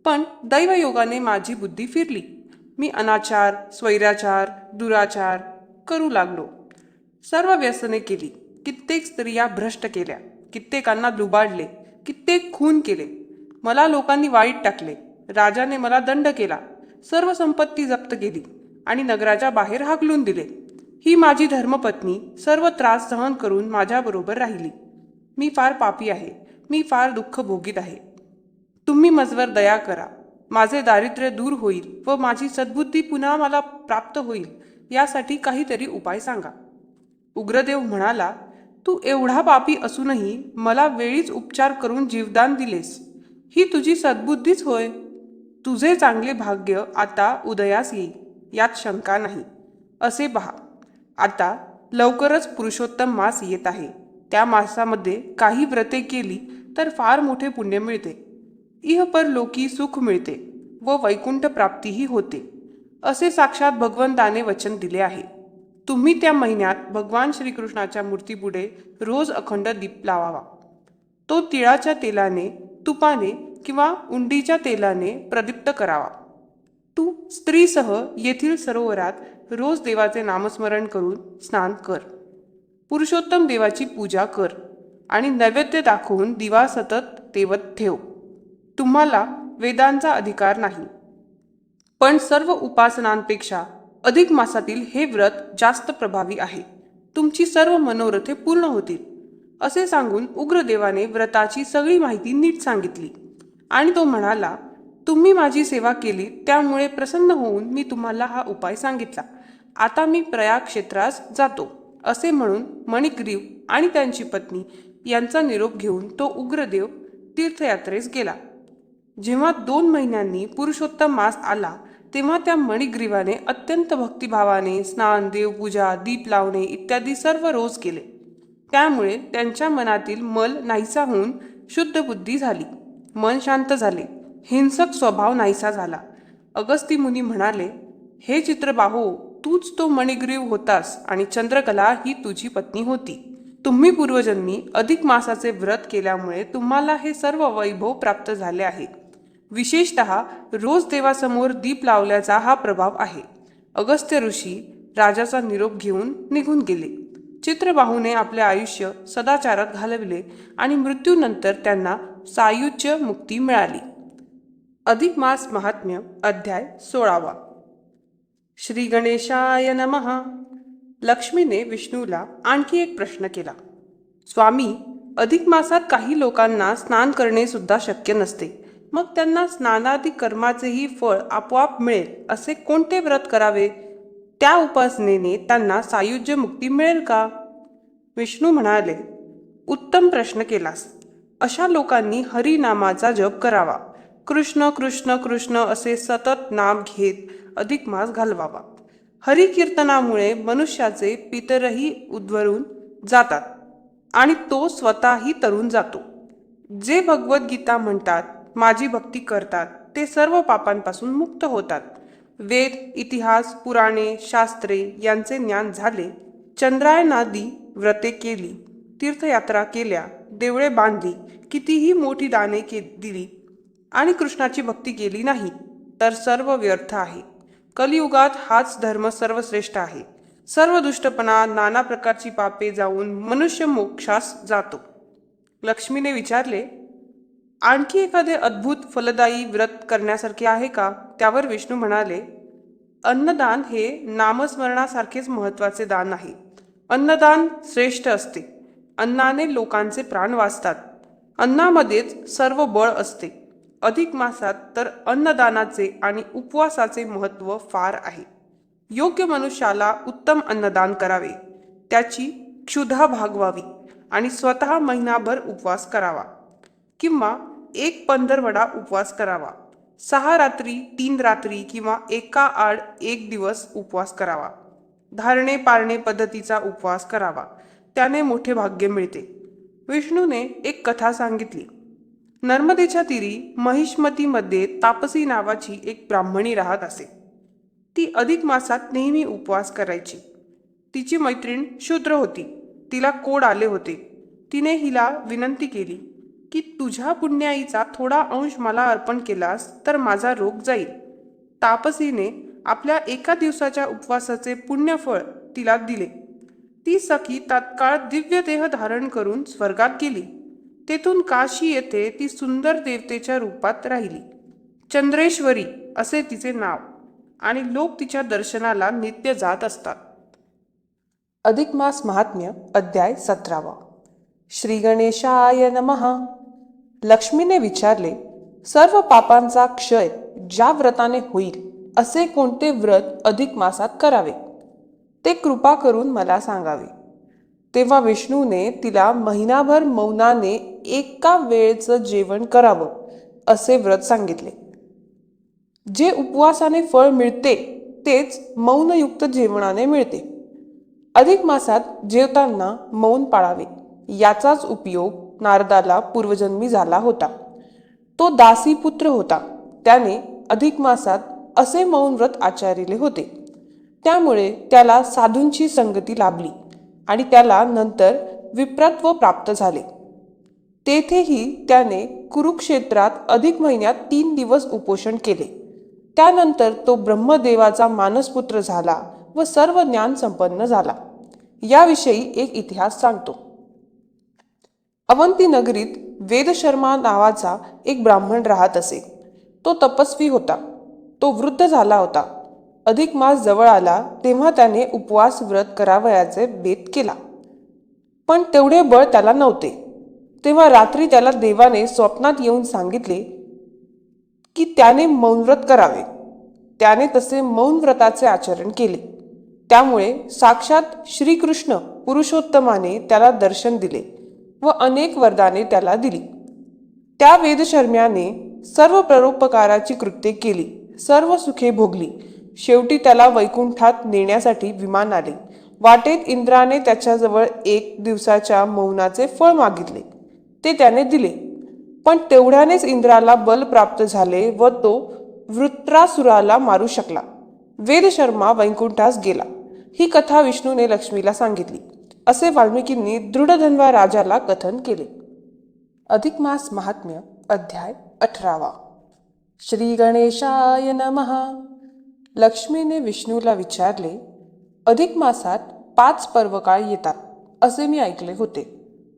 पण दैवयोगाने माझी बुद्धी फिरली. मी अनाचार, स्वैराचार, दुराचार करू लागलो. सर्व व्यसने केली. कित्येक स्त्रिया भ्रष्ट केल्या. कित्येकांना लुबाडले. कित्येक खून केले, मला लोकांनी वाईट टाकले, राजाने मला दंड केला, सर्व संपत्ती जप्त केली आणि नगराच्या बाहेर हाकलून दिले. ही माझी धर्मपत्नी सर्व त्रास सहन करून माझ्याबरोबर राहिली. मी फार पापी आहे, मी फार दुःख भोगीत आहे. तुम्ही माझवर दया करा, माझे दारिद्र्य दूर होईल व माझी सद्बुद्धी पुन्हा मला प्राप्त होईल, यासाठी काहीतरी उपाय सांगा. उग्रदेव म्हणाला, तू एवढा पापी असूनही मला वेळीच उपचार करून जीवदान दिलेस, ही तुझी सद्बुद्धीच होय. तुझे चांगले भाग्य आता उदयास येईल, यात शंका नाही. असे पहा, आता लवकरच पुरुषोत्तम मास येत आहे. त्या मासामध्ये काही व्रते केली तर फार मोठे पुण्य मिळते, इहपर लोकी सुख मिळते व वैकुंठ प्राप्तीही होते, असे साक्षात भगवंताने वचन दिले आहे. तुम्ही त्या महिन्यात भगवान श्रीकृष्णाच्या मूर्तीपुढे रोज अखंड दीप लावावा. तो तिळाच्या तेलाने, तुपाने किंवा उंडीच्या तेलाने प्रदीप्त करावा. तू स्त्रीसह येथील सरोवरात रोज देवाचे नामस्मरण करून स्नान कर. पुरुषोत्तम देवाची पूजा कर आणि नैवेद्य दाखवून दिवा सतत तेवत ठेव. तुम्हाला वेदांचा अधिकार नाही, पण सर्व उपासनांपेक्षा अधिक मासातील हे व्रत जास्त प्रभावी आहे. तुमची सर्व मनोरथे पूर्ण होतील. असे सांगून उग्रदेवाने व्रताची सगळी माहिती नीट सांगितली आणि तो म्हणाला, तुम्ही माझी सेवा केली त्यामुळे प्रसन्न होऊन मी तुम्हाला हा उपाय सांगितला. आता मी प्रयाग क्षेत्रास जातो. असे म्हणून मणिग्रीव आणि त्यांची पत्नी यांचा निरोप घेऊन तो उग्रदेव तीर्थयात्रेस गेला. जेव्हा 2 महिन्यांनी पुरुषोत्तम मास आला तेव्हा त्या मणिग्रीवाने अत्यंत भक्तिभावाने स्नान, देवपूजा, दीप लावणे इत्यादी सर्व रोज केले. त्यामुळे त्यांच्या मनातील मल नाहीसा होऊन शुद्ध बुद्धी झाली, मन शांत झाले, हिंसक स्वभाव नाहीसा झाला. अगस्ती मुनी म्हणाले, हे चित्रबाहो, तूच तो मणिग्रीव होतास आणि चंद्रकला ही तुझी पत्नी होती. तुम्ही पूर्वजन्मी अधिक मासाचे व्रत केल्यामुळे तुम्हाला हे सर्व वैभव प्राप्त झाले आहे. विशेषतः रोज देवासमोर दीप लावल्याचा हा प्रभाव आहे. अगस्त्य ऋषी राजाचा निरोप घेऊन निघून गेले. चित्रबाहूने आपले आयुष्य सदाचारात घालविले आणि मृत्यूनंतर त्यांना सायुज्य मुक्ती मिळाली. अधिक मास महात्म्य अध्याय 16. श्री गणेशाय नमः. लक्ष्मीने विष्णूला आणखी एक प्रश्न केला. स्वामी, अधिक मासात काही लोकांना स्नान करणे सुद्धा शक्य नसते, मग त्यांना स्नानादी कर्माचेही फळ आपोआप मिळेल असे कोणते व्रत करावे? त्या उपासनेने त्यांना सायुज्य मुक्ती मिळेल का? विष्णू म्हणाले, उत्तम प्रश्न केलास. अशा लोकांनी हरिनामाचा जप करावा. कृष्ण कृष्ण कृष्ण असे सतत नाम घेत अधिक मास घालवावा. हरिकीर्तनामुळे मनुष्याचे पितरही उद्वरून जातात आणि तो स्वतःही तरून जातो. जे भगवद्गीता म्हणतात, माझी भक्ती करतात, ते सर्व पापांपासून मुक्त होतात. वेद, इतिहास, पुराणे, शास्त्रे यांचे ज्ञान झाले, चंद्रायनादी व्रते केली, तीर्थयात्रा केल्या, देवळे बांधली, कितीही मोठी दाने दिली आणि कृष्णाची भक्ती केली नाही तर सर्व व्यर्थ आहे. कलियुगात हाच धर्म सर्वश्रेष्ठ आहे. सर्व दुष्टपणा, नाना प्रकारची पापे जाऊन मनुष्य मोक्षास जातो. लक्ष्मीने विचारले, आणखी एखादे अद्भुत फलदायी व्रत करण्यासारखे आहे का? त्यावर विष्णू म्हणाले, अन्नदान हे नामस्मरणासारखेच महत्त्वाचे दान आहे. अन्नदान श्रेष्ठ असते. अन्नाने लोकांचे प्राण वाचतात. अन्नामध्येच सर्व बळ असते. अधिक मासात तर अन्नदानाचे आणि उपवासाचे महत्त्व फार आहे. योग्य मनुष्याला उत्तम अन्नदान करावे, त्याची क्षुधा भागवावी आणि स्वतः महिनाभर उपवास करावा किंवा 1 पंधरवडा उपवास करावा. 6 रात्री 3 रात्री किंवा एका आड 1 दिवस उपवास करावा. धारणे पाळणे पद्धतीचा उपवास करावा, त्याने मोठे भाग्य मिळते. विष्णूने एक कथा सांगितली. नर्मदेच्या तीरी महिष्मतीमध्ये तापसी नावाची एक ब्राह्मणी राहत असे. ती अधिक मासात नेहमी उपवास करायची. तिची मैत्रीण शूद्र होती. तिला कोड आले होते. तिने हिला विनंती केली की तुझ्या पुण्याईचा थोडा अंश मला अर्पण केलास तर माझा रोग जाईल. तापसीने आपल्या एका दिवसाच्या उपवासाचे पुण्यफळ तिला दिले. ती सखी तात्काळ दिव्य देह धारण करून स्वर्गात गेली. तेथून काशी येथे ती सुंदर देवतेच्या रूपात राहिली. चंद्रेश्वरी असे तिचे नाव आणि लोक तिच्या दर्शनाला नित्य जात असतात. अधिक मास महात्म्य अध्याय 17. श्री गणेशाय नमः. लक्ष्मीने विचारले, सर्व पापांचा क्षय ज्या व्रताने होईल असे कोणते व्रत अधिक मासात करावे ते कृपा करून मला सांगावे. तेव्हा विष्णूने तिला महिनाभर मौनाने एका वेळेचं जेवण करावं असे व्रत सांगितले. जे उपवासाने फळ मिळते तेच मौनयुक्त जेवणाने मिळते. अधिक मासात जेवताना मौन पाळावे याचाच उपयोग नारदाला पूर्वजन्मी झाला होता. तो दासीपुत्र होता. त्याने अधिक मासात असे मौन व्रत आचरिले होते. त्यामुळे त्याला साधूंची संगती लाभली आणि त्याला नंतर विप्रत्व प्राप्त झाले. तेथेही त्याने कुरुक्षेत्रात अधिक महिन्यात 3 दिवस उपोषण केले. त्यानंतर तो ब्रह्मदेवाचा मानसपुत्र झाला व सर्व ज्ञान संपन्न झाला. याविषयी एक इतिहास सांगतो. अवंती नगरीत वेदशर्मा नावाचा एक ब्राह्मण राहत असे. तो तपस्वी होता. तो वृद्ध झाला होता. अधिक मास जवळ आला तेव्हा त्याने उपवास व्रत करावयाचे बेत केला, पण तेवढे बळ त्याला नव्हते. तेव्हा रात्री त्याला देवाने स्वप्नात येऊन सांगितले की त्याने मौनव्रत करावे. त्याने तसे मौन व्रताचे आचरण केले. त्यामुळे साक्षात श्रीकृष्ण पुरुषोत्तमाने त्याला दर्शन दिले व अनेक वरदाने त्याला दिली. त्या वेदशर्म्याने सर्व परोपकाराची कृत्ये केली, सर्व सुखे भोगली. शेवटी त्याला वैकुंठात नेण्यासाठी विमान आले. वाटेत इंद्राने त्याच्याजवळ 1 दिवसाच्या मौनाचे फळ मागितले. ते त्याने दिले, पण तेवढ्यानेच इंद्राला बल प्राप्त झाले व तो वृत्रासुराला मारू शकला. वेदशर्मा वैकुंठास गेला. ही कथा विष्णूने लक्ष्मीला सांगितली असे वाल्मिकींनी दृढधन्वा राजाला कथन केले. अधिक मास महात्म्य अध्याय 18. श्री गणेशाय नमः. लक्ष्मीने विष्णूला विचारले, अधिक मासात 5 पर्वकाळ येतात असे मी ऐकले होते.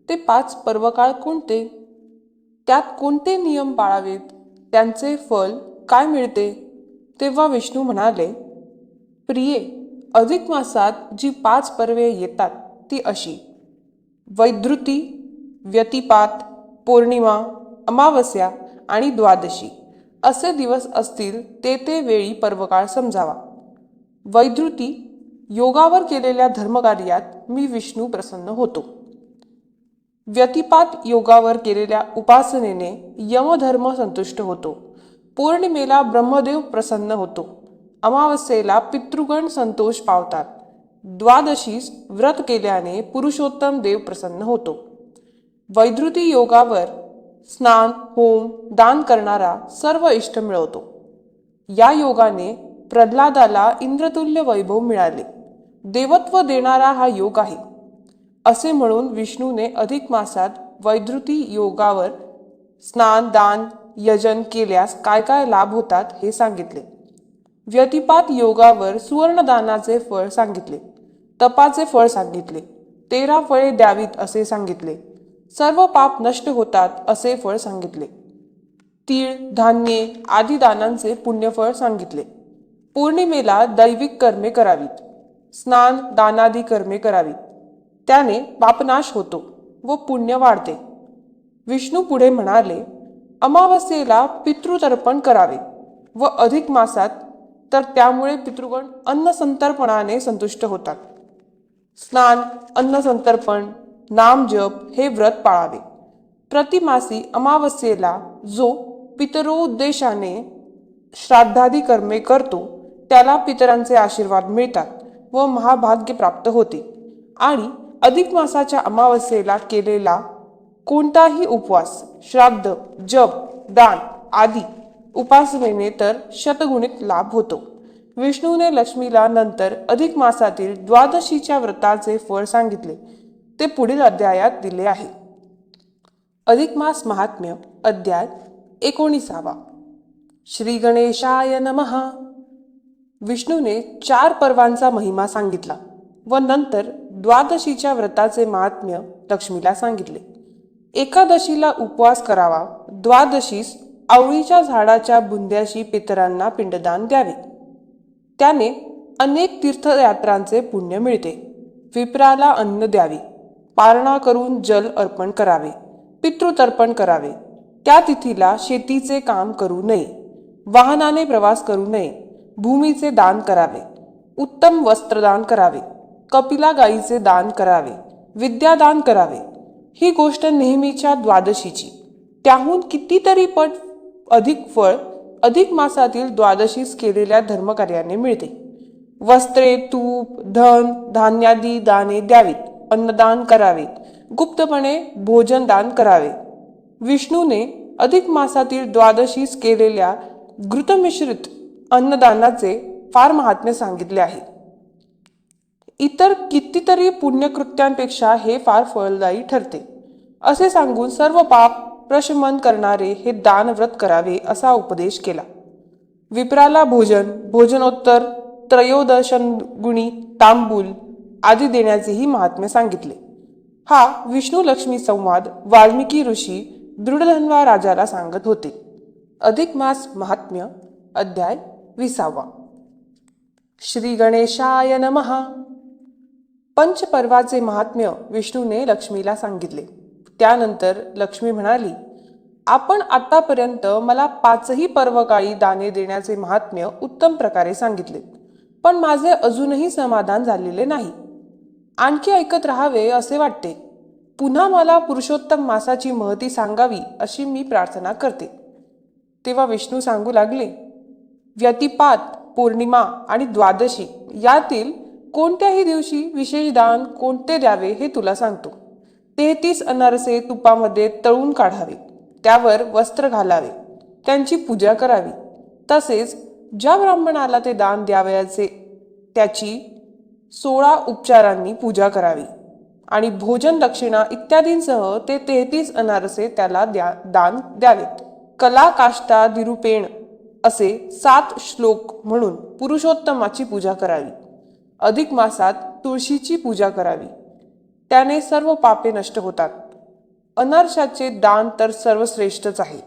ते 5 पर्वकाळ कोणते? त्यात कोणते नियम पाळावेत? त्यांचे फल काय मिळते? तेव्हा विष्णू म्हणाले, प्रिये, अधिक मासात जी 5 पर्वे येतात ती अशी: वैधृती, व्यतिपात, पौर्णिमा, अमावस्या आणि द्वादशी असे दिवस असतील ते वेळी पर्वकाळ समजावा. वैधृती योगावर केलेल्या धर्मकार्यात मी विष्णू प्रसन्न होतो. व्यतिपात योगावर केलेल्या उपासनेने यमधर्म संतुष्ट होतो. पौर्णिमेला ब्रह्मदेव प्रसन्न होतो. अमावस्येला पितृगण संतोष पावतात. द्वादशीस व्रत केल्याने पुरुषोत्तम देव प्रसन्न होतो. वैधृती योगावर स्नान, होम, दान करणारा सर्व इष्ट मिळवतो. या योगाने प्रल्हादाला इंद्रतुल्य वैभव मिळाले. देवत्व देणारा हा योग आहे असे म्हणून विष्णूने अधिक मासात वैधृती योगावर स्नान, दान, यजन केल्यास काय काय लाभ होतात हे सांगितले. व्यतिपात योगावर सुवर्णदानाचे फळ सांगितले. तपाचे फळ सांगितले. 13 फळे द्यावीत असे सांगितले. सर्व पाप नष्ट होतात असे फळ सांगितले. तीळ, धान्ये आदी दानांचे पुण्यफळ सांगितले. पौर्णिमेला दैविक कर्मे करावीत. स्नान, दानादी कर्मे करावीत. त्याने पापनाश होतो व पुण्य वाढते. विष्णू पुढे म्हणाले, अमावस्येला पितृतर्पण करावे व अधिक मासात तर त्यामुळे पितृगण अन्नसंतर्पणाने संतुष्ट होतात. स्नान, अन्नसंतर्पण, नामजप हे व्रत पाळावे. प्रतिमासी अमावस्येला जो पितरोद्देशाने श्राद्धादी कर्मे करतो त्याला पितरांचे आशीर्वाद मिळतात व महाभाग्य प्राप्त होते. आणि अधिक मासाच्या अमावस्येला केलेला कोणताही उपवास, श्राद्ध, जप, दान आदी उपासनेने तर शतगुणित लाभ होतो. विष्णूने लक्ष्मीला नंतर अधिक मासातील द्वादशीच्या व्रताचे फळ सांगितले. ते पुढील अध्यायात दिले आहे. अधिक मास महात्म्य अध्याय 19. श्री गणेशाय नमः. विष्णूने 4 पर्वांचा महिमा सांगितला व नंतर द्वादशीच्या व्रताचे महात्म्य लक्ष्मीला सांगितले. एकादशीला उपवास करावा, द्वादशीस आवळीच्या झाडाच्या बुंद्याशी पितरांना पिंडदान द्यावे. त्याने अनेक तीर्थयात्रांचे पुण्य मिळते. विप्राला अन्न द्यावे, पारणा करून जल अर्पण करावे, पितृतर्पण करावे. त्या तिथीला शेतीचे काम करू नये, वाहनाने प्रवास करू नये, भूमीचे दान करावे, उत्तम वस्त्रदान करावे, कपिला गायीचे दान करावे, विद्यादान करावे. ही गोष्ट नेहमीच्या द्वादशीची. त्याहून कितीतरी पट अधिक फळ अधिक मासातील द्वादशीस केलेल्या धर्मकार्याने मिळते. वस्त्रे, तूप, धन, धान्यादी दाने द्यावीत, अन्नदान करावे, गुप्तपणे भोजनदान करावे. विष्णूने अधिक मासातील द्वादशीस केलेल्या घृतमिश्रित अन्नदानाचे फार महात्म्य सांगितले आहे. इतर कितीतरी पुण्यकृत्यांपेक्षा हे फार फलदायी ठरते असे सांगून सर्व पाप प्रशमन करणारे हे दान व्रत करावे असा उपदेश केला. विप्राला भोजनोत्तर त्रयोदशगुणी तांबूल आदी देण्याचेही महात्म्य सांगितले. हा विष्णू लक्ष्मी संवाद वाल्मिकी ऋषी दृढधन्वा राजाला सांगत होते. अधिक मास महात्म्य अध्याय 20. श्री गणेशाय नमः. पंचपर्वाचे महात्म्य विष्णूने लक्ष्मीला सांगितले. त्यानंतर लक्ष्मी म्हणाली, आपण आतापर्यंत मला 5ही पर्वकाळी दाने देण्याचे महात्म्य उत्तम प्रकारे सांगितले, पण माझे अजूनही समाधान झालेले नाही. आणखी ऐकत राहावे असे वाटते. पुन्हा मला पुरुषोत्तम मासाची महती सांगावी अशी मी प्रार्थना करते. तेव्हा विष्णू सांगू लागले, व्यतिपात, पौर्णिमा आणि द्वादशी यातील कोणत्याही दिवशी विशेष दान कोणते द्यावे हे तुला सांगतो. 33 अनारसे तुपामध्ये तळून काढावे, त्यावर वस्त्र घालावे, त्यांची पूजा करावी. तसेच ज्या ब्राह्मणाला ते दान द्यावयाचे त्याची 16 उपचारांनी पूजा करावी आणि भोजन दक्षिणा इत्यादींसह ते 33 अनारसे त्याला दान द्यावेत. कला काष्टा दिरुपेण असे 7 श्लोक म्हणून पुरुषोत्तमाची पूजा करावी. अधिक मासात तुळशीची पूजा करावी, त्याने सर्व पापे नष्ट होतात. अनारशाचे दान तर सर्वश्रेष्ठच आहे.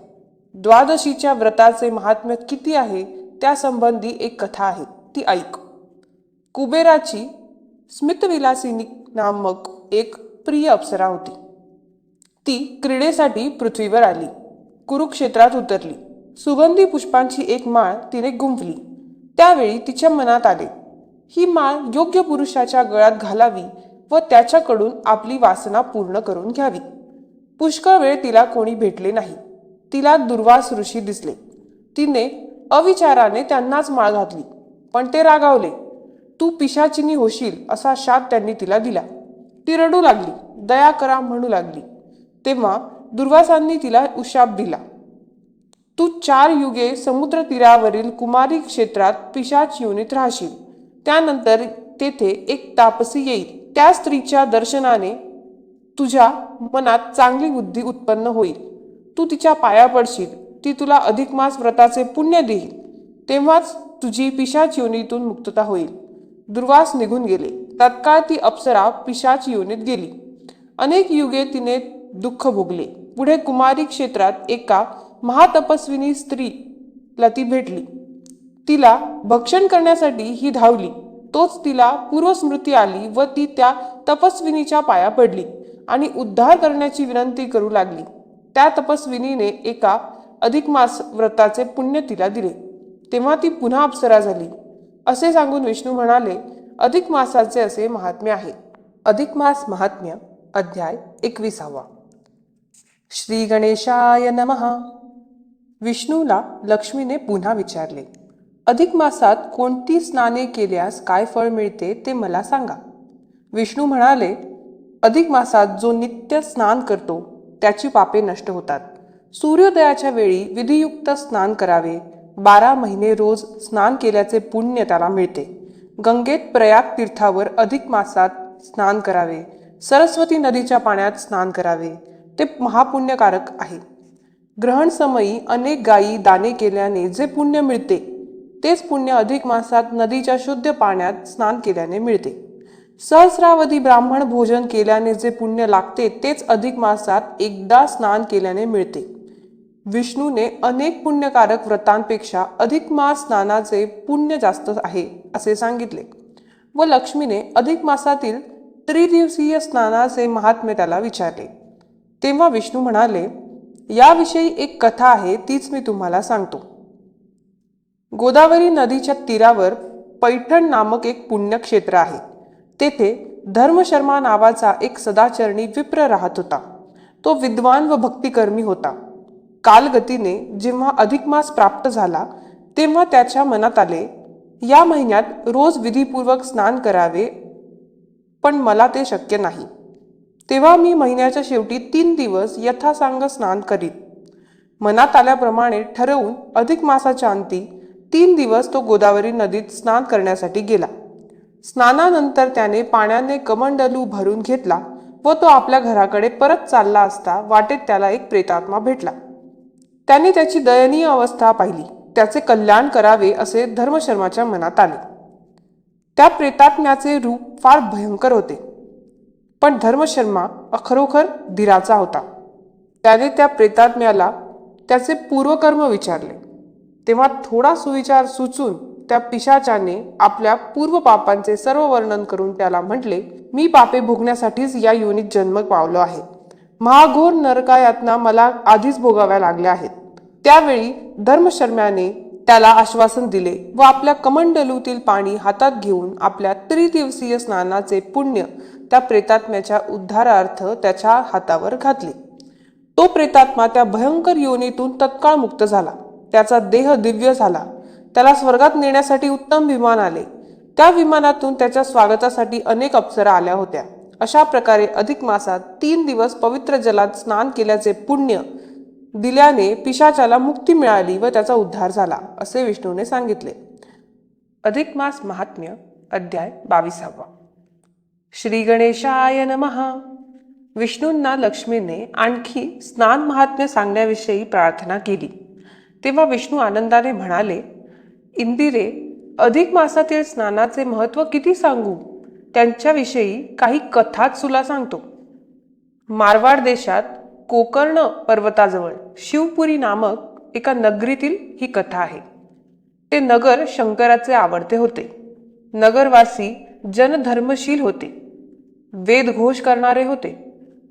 द्वादशीच्या व्रताचे महात्म्य किती आहे त्यासंबंधी एक कथा आहे, ती ऐक. कुबेराची स्मितविलासिनी नामक एक प्रिय अप्सरा होती. ती क्रीडेसाठी पृथ्वीवर आली, कुरुक्षेत्रात उतरली. सुगंधी पुष्पांची एक माळ तिने गुंफली. त्यावेळी तिच्या मनात आले, ही माळ योग्य पुरुषाच्या गळ्यात घालावी व त्याच्याकडून आपली वासना पूर्ण करून घ्यावी. पुष्कळ वेळ तिला कोणी भेटले नाही. तिला दुर्वास ऋषी दिसले. तिने अविचाराने त्यांनाच माळ घातली, पण ते रागावले. तू पिशाचिनी होशील असा शाप त्यांनी तिला दिला. ती रडू लागली, दया करा म्हणू लागली. तेव्हा दुर्वासांनी तिला उशाप दिला, तू 4 युगे समुद्र तीरावरील कुमारी क्षेत्रात पिशाच योनीत राहशील. त्यानंतर तेथे एक तापसी येईल. त्या स्त्रीच्या दर्शनाने तुझ्या मनात चांगली बुद्धी उत्पन्न होईल. तू तिच्या पाया पडशील, ती तुला अधिक मास व्रताचे पुण्य देईल. तेव्हाच तुझी पिशाच योनीतून मुक्तता होईल. दुर्वास निघून गेले. तत्काळ ती अप्सरा पिशाच योनीत गेली. अनेक युगे तिने दुःख भोगले. पुढे कुमारी क्षेत्रात एका महातपस्विनी स्त्रीला ती भेटली. तिला भक्षण करण्यासाठी ही धावली. तोच तिला पूर्वस्मृती आली व ती त्या तपस्विनीच्या पाया पडली आणि उद्धार करण्याची विनंती करू लागली. त्या तपस्विनीने एका अधिक मास व्रताचे पुण्य तिला दिले. तेव्हा ती पुन्हा अप्सरा झाली. असे सांगून विष्णू म्हणाले, अधिक मासाचे असे महात्म्य आहे. अधिक मास महात्म्य अध्याय 21. श्री गणेशाय नमः. विष्णूला लक्ष्मीने पुन्हा विचारले, अधिक मासात कोणती स्नाने केल्यास काय फळ मिळते ते मला सांगा. विष्णू म्हणाले, अधिक मासात जो नित्य स्नान करतो त्याची पापे नष्ट होतात. सूर्योदयाच्या वेळी विधियुक्त स्नान करावे. 12 महिने रोज स्नान केल्याचे पुण्य त्याला मिळते. गंगेत प्रयाग तीर्थावर अधिक मासात स्नान करावे. सरस्वती नदीच्या पाण्यात स्नान करावे, ते महापुण्यकारक आहे. ग्रहण समयी अनेक गायी दाने केल्याने जे पुण्य मिळते तेच पुण्य अधिक मासात नदीच्या शुद्ध पाण्यात स्नान केल्याने मिळते. सहस्रावधी ब्राह्मण भोजन केल्याने जे पुण्य लागते तेच अधिक मासात एकदा स्नान केल्याने मिळते. विष्णूने अनेक पुण्यकारक व्रतांपेक्षा अधिक मास स्नानाचे पुण्य जास्त आहे असे सांगितले व लक्ष्मीने अधिक मासातील त्रिदिवसीय स्नानाचे महात्म्य त्याला विचारले. तेव्हा विष्णू म्हणाले, याविषयी एक कथा आहे, तीच मी तुम्हाला सांगतो. गोदावरी नदीच्या तीरावर पैठण नामक एक पुण्यक्षेत्र आहे. तेथे धर्मशर्मा नावाचा एक सदाचरणी विप्र राहत होता. तो विद्वान व भक्तिकर्मी होता. कालगतीने जेव्हा अधिक मास प्राप्त झाला तेव्हा त्याच्या मनात आले, या महिन्यात रोज विधीपूर्वक स्नान करावे, पण मला ते शक्य नाही. तेव्हा मी महिन्याच्या शेवटी 3 दिवस यथासांग स्नान करीत. मनात आल्याप्रमाणे ठरवून अधिक मासाच्या अंती 3 दिवस तो गोदावरी नदीत स्नान करण्यासाठी गेला. स्नानानंतर त्याने पाण्याने कमंडलू भरून घेतला व तो आपल्या घराकडे परत चालला असता वाटेत त्याला एक प्रेतात्मा भेटला. त्याने त्याची दयनीय अवस्था पाहिली. त्याचे कल्याण करावे असे धर्मशर्माच्या मनात आले. त्या प्रेतात्म्याचे रूप फार भयंकर होते, पण धर्मशर्मा खरोखर धीराचा होता. त्याने त्या प्रेतात्म्याला त्याचे पूर्वकर्म विचारले. तेव्हा थोडा सुविचार सुचून त्या पिशाचाने आपल्या पूर्व पापांचे सर्व वर्णन करून त्याला म्हटले, मी पापे भोगण्यासाठीच या योनीत जन्म पावलो आहे. महाघोर नरकायातना मला आधीच भोगाव्या लागल्या आहेत. त्यावेळी धर्मशर्म्याने त्याला आश्वासन दिले व आपल्या कमंडलूतील पाणी हातात घेऊन आपल्या त्रिदिवसीय स्नानाचे पुण्य त्या प्रेतात्म्याच्या उद्धारार्थ त्याच्या हातावर घातले. तो प्रेतात्मा त्या भयंकर योनीतून तत्काळ मुक्त झाला. त्याचा देह दिव्य झाला. त्याला स्वर्गात नेण्यासाठी उत्तम विमान आले. त्या विमानातून त्याच्या स्वागतासाठी अनेक अप्सरा आल्या होत्या. अशा प्रकारे अधिक मासात 3 दिवस पवित्र जलात स्नान केल्याचे पुण्य दिल्याने पिशाचाला मुक्ती मिळाली व त्याचा उद्धार झाला असे विष्णूने सांगितले. अधिक मास महात्म्य अध्याय 22. श्री गणेशाय नमः. विष्णूंना लक्ष्मीने आणखी स्नान महात्म्य सांगण्याविषयी प्रार्थना केली. तेव्हा विष्णू आनंदाने म्हणाले, इंदिरे, अधिक मासातील स्नानाचे महत्त्व किती सांगू. त्यांच्याविषयी काही कथाच तुला सांगतो. मारवाड देशात गोकर्ण पर्वताजवळ शिवपुरी नामक एका नगरीतील ही कथा आहे. ते नगर शंकराचे आवडते होते. नगरवासी जनधर्मशील होते. वेदघोष करणारे होते.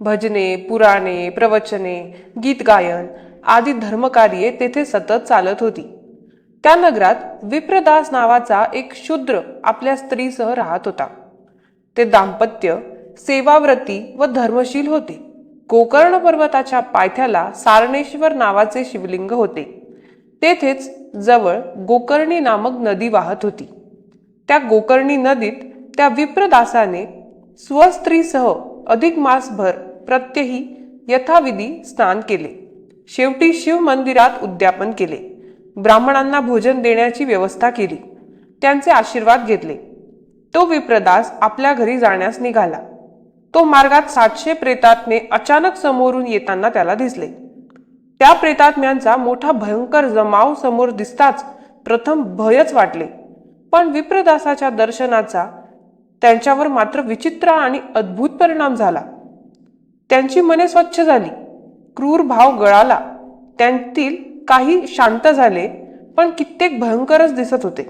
भजने, पुराणे, प्रवचने, गीत गायन आदी धर्मकार्ये तेथे सतत चालत होती. त्या नगरात विप्रदास नावाचा एक शूद्र आपल्या स्त्रीसह राहत होता. ते दाम्पत्य सेवाव्रती व धर्मशील होते. गोकर्ण पर्वताच्या पायथ्याला सारणेश्वर नावाचे शिवलिंग होते. तेथेच जवळ गोकर्णी नामक नदी वाहत होती. त्या गोकर्णी नदीत त्या विप्रदासाने स्वस्त्रीसह अधिक मासभर प्रत्यही यथाविधी स्नान केले. शेवटी शिव मंदिरात उद्यापन केले. ब्राह्मणांना भोजन देण्याची व्यवस्था केली. त्यांचे आशीर्वाद घेतले. तो विप्रदास आपल्या घरी जाण्यास निघाला. तो मार्गात 700 प्रेतात्मे अचानक समोरून येताना त्याला दिसले. त्या प्रेतात्म्यांचा मोठा भयंकर जमाव समोर दिसताच प्रथम भयच वाटले, पण विप्रदासाच्या दर्शनाचा त्यांच्यावर मात्र विचित्र आणि अद्भुत परिणाम झाला. त्यांची मने स्वच्छ झाली. क्रूर भाव गळाला. त्यांतील काही शांत झाले, पण कित्येक भयंकरच दिसत होते.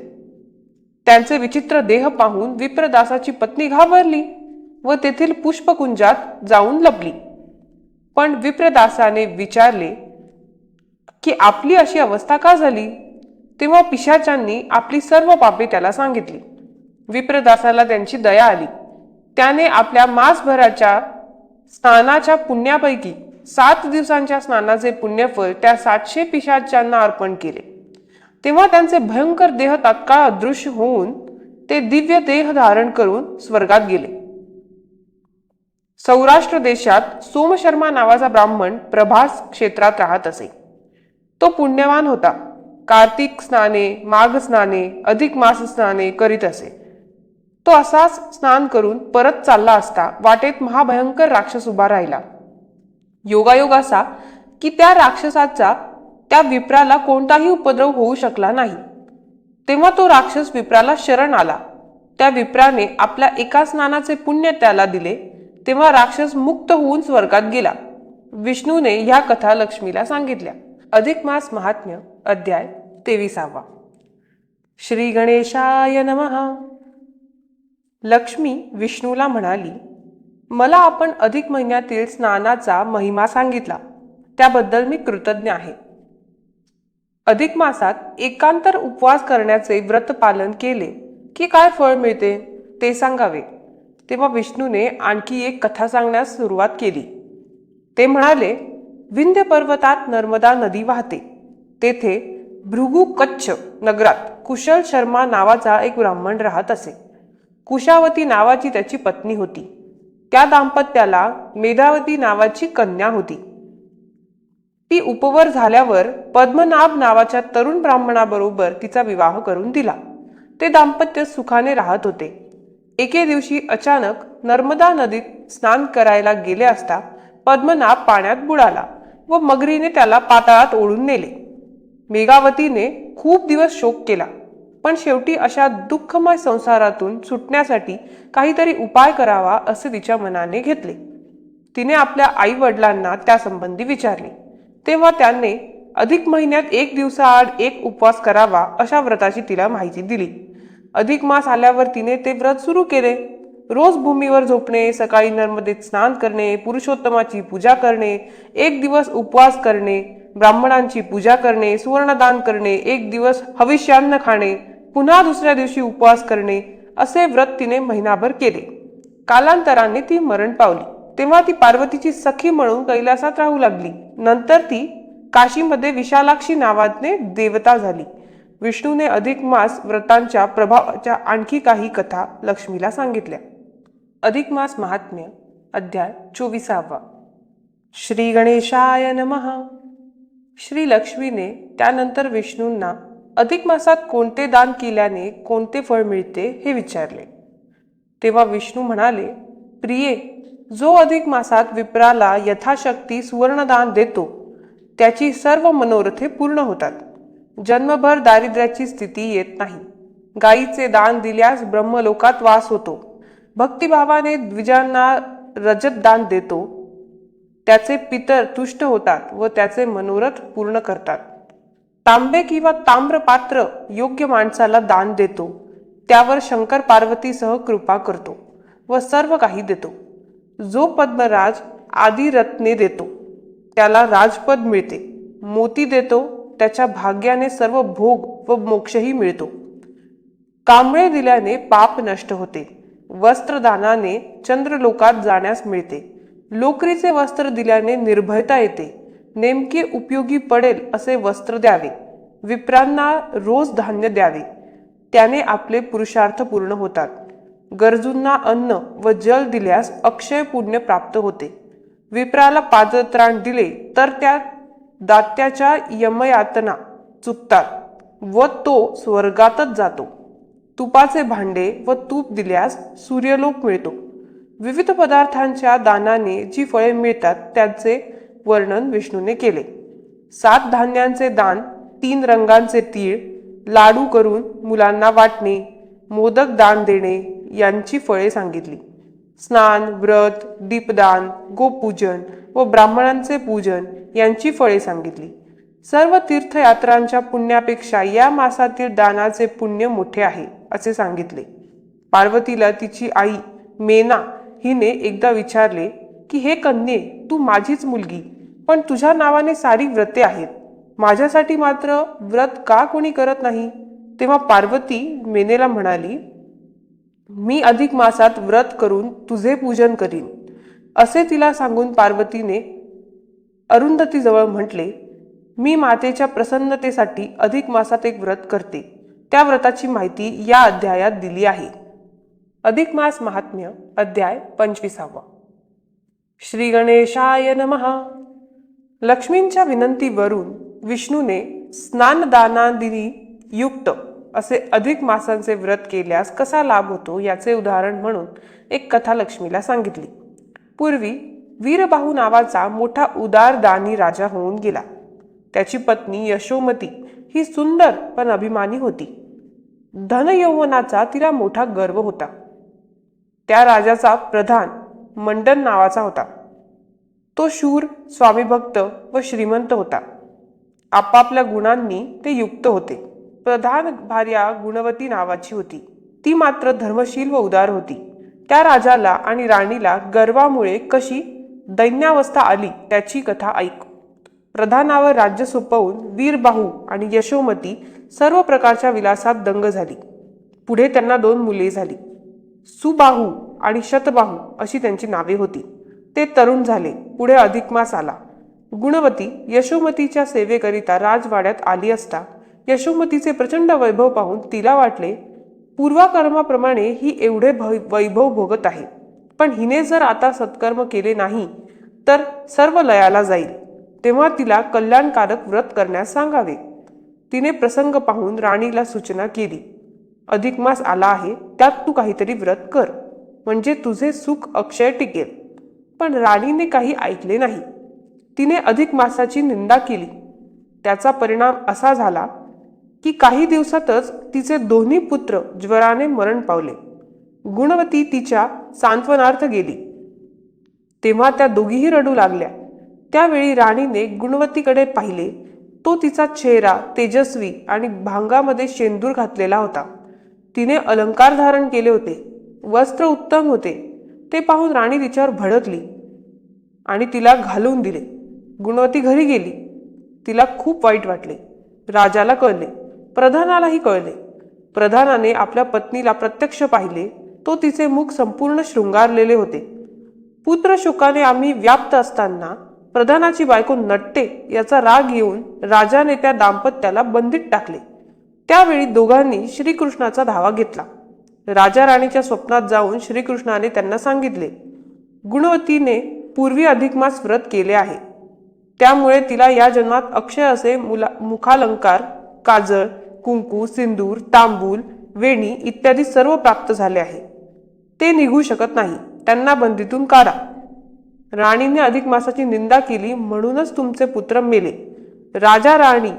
त्यांचे विचित्र देह पाहून विप्रदासाची पत्नी घाबरली व तेथील पुष्पकुंजात जाऊन लपली. पण विप्रदासाने विचारले की आपली अशी अवस्था का झाली. तेव्हा पिशाचांनी आपली सर्व पापे त्याला सांगितली. विप्रदासाला त्यांची दया आली. त्याने आपल्या मासभराच्या स्नानाच्या पुण्यापैकी 7 दिवसांच्या स्नानाचे पुण्यफळ त्या 700 पिशाचांना अर्पण केले. तेव्हा त्यांचे भयंकर देह तात्काळ अदृश्य होऊन ते दिव्य देह धारण करून स्वर्गात गेले. सौराष्ट्र देशात सोमशर्मा नावाचा ब्राह्मण प्रभास क्षेत्रात राहत असे. तो पुण्यवान होता. कार्तिक स्नाने, माघ स्नाने, अधिक मास स्नाने करीत असे. तो असाच स्नान करून परत चालला असता वाटेत महाभयंकर राक्षस उभा राहिला. योगायोग असा की त्या राक्षसाचा त्या विप्राला कोणताही उपद्रव होऊ शकला नाही. तेव्हा तो राक्षस विप्राला शरण आला. त्या विप्राने आपल्या एका स्नानाचे पुण्य त्याला दिले तेव्हा राक्षस मुक्त होऊन स्वर्गात गेला. विष्णूने ह्या कथा लक्ष्मीला सांगितल्या. अधिक मास महात्म्य अध्याय 23. श्री गणेशाय नमः. लक्ष्मी विष्णूला म्हणाली, मला आपण अधिक महिन्यातील स्नानाचा महिमा सांगितला त्याबद्दल मी कृतज्ञ आहे. अधिक मासात एकांतर उपवास करण्याचे व्रत पालन केले की काय फळ मिळते ते सांगावे. तेव्हा विष्णूने आणखी एक कथा सांगण्यास सुरुवात केली. ते म्हणाले, विंध्य पर्वतात नर्मदा नदी वाहते. तेथे भृगु कच्छ नगरात कुशल शर्मा नावाचा एक ब्राह्मण राहत असे. कुशावती नावाची त्याची पत्नी होती. त्या दाम्पत्याला मेधावती नावाची कन्या होती. ती उपवर झाल्यावर पद्मनाभ नावाच्या तरुण ब्राह्मणाबरोबर तिचा विवाह करून दिला. ते दाम्पत्य सुखाने राहत होते. एके दिवशी अचानक नर्मदा नदीत स्नान करायला गेले असता पद्मनाभ पाण्यात बुडाला व मगरीने त्याला पाताळात ओढून नेले. मेघावतीने खूप दिवस शोक केला, पण शेवटी अशा दुःखमय संसारातून सुटण्यासाठी काहीतरी उपाय करावा असे तिच्या मनाने घेतले. तिने आपल्या आई वडिलांना त्यासंबंधी विचारले. तेव्हा त्यांनी अधिक महिन्यात 1 दिवसाआड एक उपवास करावा अशा व्रताची तिला माहिती दिली. अधिक मास आल्यावर तिने ते व्रत सुरू केले. रोज भूमीवर झोपणे, सकाळी नर्मदेत स्नान करणे, पुरुषोत्तमाची पूजा करणे, 1 दिवस उपवास करणे, ब्राह्मणांची पूजा करणे, सुवर्णदान करणे, 1 दिवस हविष्यान्न खाणे, पुन्हा दुसऱ्या दिवशी उपवास करणे असे व्रत तिने महिनाभर केले. कालांतराने ती मरण पावली. तेव्हा ती पार्वतीची सखी म्हणून कैलासात राहू लागली. नंतर ती काशीमध्ये विशालाक्षी नावाने देवता झाली. विष्णूने अधिक मास व्रतांच्या प्रभावाच्या आणखी काही कथा लक्ष्मीला सांगितल्या. अधिक मास महात्म्य अध्याय 24. श्री गणेशाय नमः. श्री लक्ष्मीने त्यानंतर विष्णूंना अधिक मासात कोणते दान केल्याने कोणते फळ मिळते हे विचारले. तेव्हा विष्णू म्हणाले, प्रिये, जो अधिक मासात विप्राला यथाशक्ती सुवर्णदान देतो त्याची सर्व मनोरथे पूर्ण होतात. जन्मभर दारिद्र्याची स्थिती येत नाही. गायीचे दान दिल्यास ब्रह्मलोकात वास होतो. भक्तिभावाने द्विजांना रजत दान देतो त्याचे पितर तुष्ट होतात व त्याचे मनोरथ पूर्ण करतात. तांबे किंवा ताम्र पात्र योग्य माणसाला दान देतो त्यावर शंकर पार्वतीसह कृपा करतो व सर्व काही देतो. जो पद्मराज आदी रत्ने देतो त्याला राजपद मिळते. मोती देतो त्याच्या भाग्याने सर्व भोग व मोक्षही मिळतो. कांबळे दिल्याने पाप नष्ट होते. वस्त्रदानाने चंद्रलोकात जाण्यास मिळते. लोकरीचे वस्त्र दिल्याने निर्भयता येते. नेमके उपयोगी पडेल असे वस्त्र द्यावे. विप्रांना रोज धान्य द्यावे, त्याने आपले पुरुषार्थ पूर्ण होतात. गरजूंना अन्न व जल दिल्यास अक्षय पुण्य प्राप्त होते. विप्राला पादत्राण दिले तर त्या दात्याच्या यमयातना चुकतात व तो स्वर्गातच जातो. तुपाचे भांडे व तूप दिल्यास सूर्यलोक मिळतो. विविध पदार्थांच्या दानाने जी फळे मिळतात त्यांचे वर्णन विष्णूने केले. 7 धान्यांचे दान, 3 रंगांचे तीळ, लाडू करून मुलांना वाटणे, मोदक दान देणे यांची फळे सांगितली. स्नान, व्रत, दीपदान, गोपूजन व ब्राह्मणांचे पूजन यांची फळे सांगितली. सर्व तीर्थयात्रांच्या पुण्यापेक्षा या मासातील दानाचे पुण्य मोठे आहे असे सांगितले. पार्वतीला तिची आई मेना हिने एकदा विचारले की, हे कन्ये, तू माझीच मुलगी, पण तुझ्या नावाने सारी व्रते आहेत. माझ्यासाठी मात्र व्रत का कोणी करत नाही? तेव्हा पार्वती मेनेला म्हणाली, मी अधिक मासात व्रत करून तुझे पूजन करीन. असे तिला सांगून पार्वतीने अरुंधतीजवळ म्हटले, मी मातेच्या प्रसन्नतेसाठी अधिक मासात एक व्रत करते. त्या व्रताची माहिती या अध्यायात दिली आहे. अधिक मास महात्म्य अध्याय 25. श्री गणेशाय नमः. लक्ष्मींच्या विनंतीवरून विष्णूने स्नानदानादिनी युक्त असे अधिक मासांचे व्रत केल्यास कसा लाभ होतो याचे उदाहरण म्हणून एक कथा लक्ष्मीला सांगितली. पूर्वी वीरबाहू नावाचा मोठा उदारदानी राजा होऊन गेला. त्याची पत्नी यशोमती ही सुंदर पण अभिमानी होती. धनयौवनाचा तिला मोठा गर्व होता. त्या राजाचा प्रधान मंडन नावाचा होता. तो शूर, स्वामीभक्त व श्रीमंत होता. आपापल्या गुणांनी ते युक्त होते. प्रधान भार्या गुणवती नावाची होती. ती मात्र धर्मशील व उदार होती. त्या राजाला आणि राणीला गर्वामुळे कशी दैन्यावस्था आली त्याची कथा ऐक. प्रधानावर राज्य सोपवून वीरबाहू आणि यशोमती सर्व प्रकारच्या विलासात दंग झाली. पुढे त्यांना 2 मुले झाली. सुबाहू आणि शतबाहू अशी त्यांची नावे होती. ते तरुण झाले. पुढे अधिक मास आला. गुणवती यशोमतीच्या सेवेकरिता राजवाड्यात आली असता यशोमतीचे प्रचंड वैभव पाहून तिला वाटले, पूर्वाकर्माप्रमाणे ही एवढे वैभव भोगत आहे, पण हिने जर आता सत्कर्म केले नाही तर सर्व लयाला जाईल. तेव्हा तिला कल्याणकारक व्रत करण्यास सांगावे. तिने प्रसंग पाहून राणीला सूचना केली, अधिक मास आला आहे, त्यात तू काहीतरी व्रत कर, म्हणजे तुझे सुख अक्षय टिकेल. पण राणीने काही ऐकले नाही. तिने अधिक मासाची निंदा केली. त्याचा परिणाम असा झाला की काही दिवसातच तिचे दोन्ही पुत्र ज्वराने मरण पावले. गुणवती तिच्या सांत्वनार्थ गेली. तेव्हा त्या दोघीही रडू लागल्या. त्यावेळी राणीने गुणवतीकडे पाहिले. तो तिचा चेहरा तेजस्वी आणि भांगामध्ये शेंदूर घातलेला होता. तिने अलंकार धारण केले होते. वस्त्र उत्तम होते. ते पाहून राणी तिच्यावर भडकली आणि तिला घालून दिले. गुणवती घरी गेली. तिला खूप वाईट वाटले. राजाला कळले. प्रधानालाही कळले. प्रधानाने आपल्या पत्नीला प्रत्यक्ष पाहिले. तो तिचे मुख संपूर्ण शृंगारलेले होते. पुत्र शोकाने आम्ही व्याप्त असताना प्रधानाची बायको नटते याचा राग येऊन राजाने त्या दाम्पत्याला बंदीत टाकले. त्यावेळी दोघांनी श्रीकृष्णाचा धावा घेतला. राजा राणीच्या स्वप्नात जाऊन श्रीकृष्णाने त्यांना सांगितले, गुणवतीने पूर्वी अधिक मास व्रत केले आहे, त्यामुळे तिला या जन्मात अक्षय असे मुखालंकार, काजळ, कुंकू, सिंदूर, तांबूल, वेणी इत्यादी सर्व प्राप्त झाले आहे. ते निघू शकत नाही. त्यांना बंदीतून काढा. राणीने अधिक मासाची निंदा केली म्हणूनच तुमचे पुत्र मेले. राजा राणी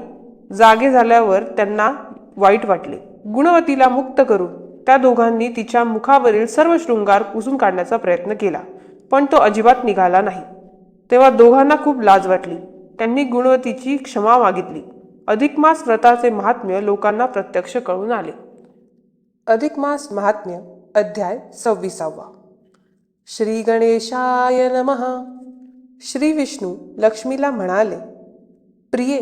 जागे झाल्यावर त्यांना वाईट वाटले. गुणवतीला मुक्त करून त्या दोघांनी तिच्या मुखावरील सर्व शृंगार पुसून काढण्याचा प्रयत्न केला, पण तो अजिबात निघाला नाही. तेव्हा दोघांना खूप लाज वाटली. त्यांनी गुणवतीची क्षमा मागितली. अधिक मास व्रताचे महात्म्य लोकांना प्रत्यक्ष कळून आले. अधिक मास महात्म्य अध्याय 26. श्री गणेशाय नमः. श्री विष्णू लक्ष्मीला म्हणाले, प्रिये,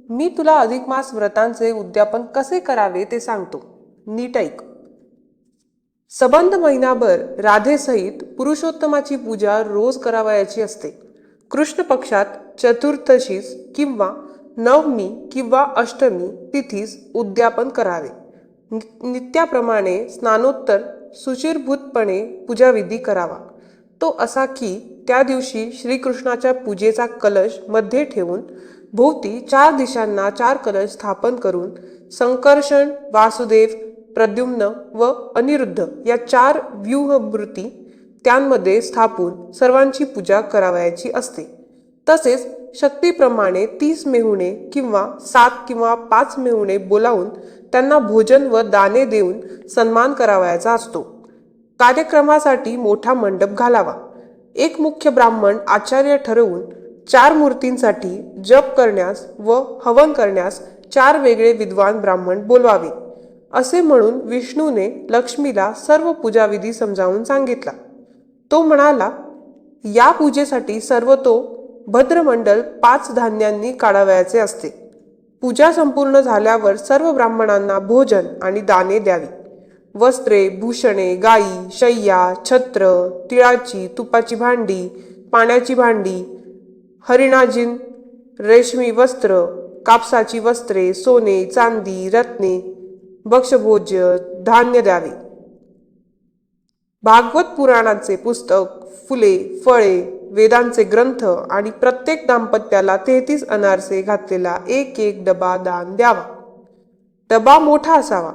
मी तुला अधिक मास व्रतांचे उद्यापन कसे करावे ते सांगतो, नीट ऐक. सबंध महिनाभर राधेसहित पुरुषोत्तमाची पूजा रोज करावयाची असते. कृष्ण पक्षात चतुर्थशीस किंवा नवमी किंवा अष्टमी तिथीस उद्यापन करावे. नित्याप्रमाणे स्नानोत्तर शुचिरभूतपणे पूजाविधी करावा. तो असा की त्या दिवशी श्रीकृष्णाच्या पूजेचा कलश मध्ये ठेवून भोवती 4 दिशांना 4 कलश स्थापन करून संकर्षण, वासुदेव, प्रद्युम्न व अनिरुद्ध या 4 व्यूहमूर्ती त्यांमध्ये स्थापून सर्वांची पूजा करावयाची असते. तसेच शक्तीप्रमाणे 30 मेहुणे किंवा 7 किंवा 5 मेहुणे बोलावून त्यांना भोजन व दाने देऊन सन्मान करावयाचा असतो. कार्यक्रमासाठी मोठा मंडप घालावा. एक मुख्य ब्राह्मण आचार्य ठरवून 4 मूर्तींसाठी जप करण्यास व हवन करण्यास 4 वेगळे विद्वान ब्राह्मण बोलवावे. असे म्हणून विष्णूने लक्ष्मीला सर्व पूजाविधी समजावून सांगितला. तो म्हणाला, या पूजेसाठी सर्वतो भद्रमंडल 5 धान्यांनी काढावयाचे असते. पूजा संपूर्ण झाल्यावर सर्व ब्राह्मणांना भोजन आणि दाने द्यावी. वस्त्रे, भूषणे, गायी, शय्या, छत्र, तिळाची, तुपाची भांडी, पाण्याची भांडी, हरिणाजीन, रेशमी वस्त्र, कापसाची वस्त्रे, सोने, चांदी, रत्ने, भक्ष्यभोज्य, धान्य द्यावे. भागवत पुराणाचे पुस्तक, फुले, फळे, वेदांचे ग्रंथ आणि प्रत्येक दाम्पत्याला 33 अनारसे घातलेला एक डबा दान द्यावा. डबा मोठा असावा.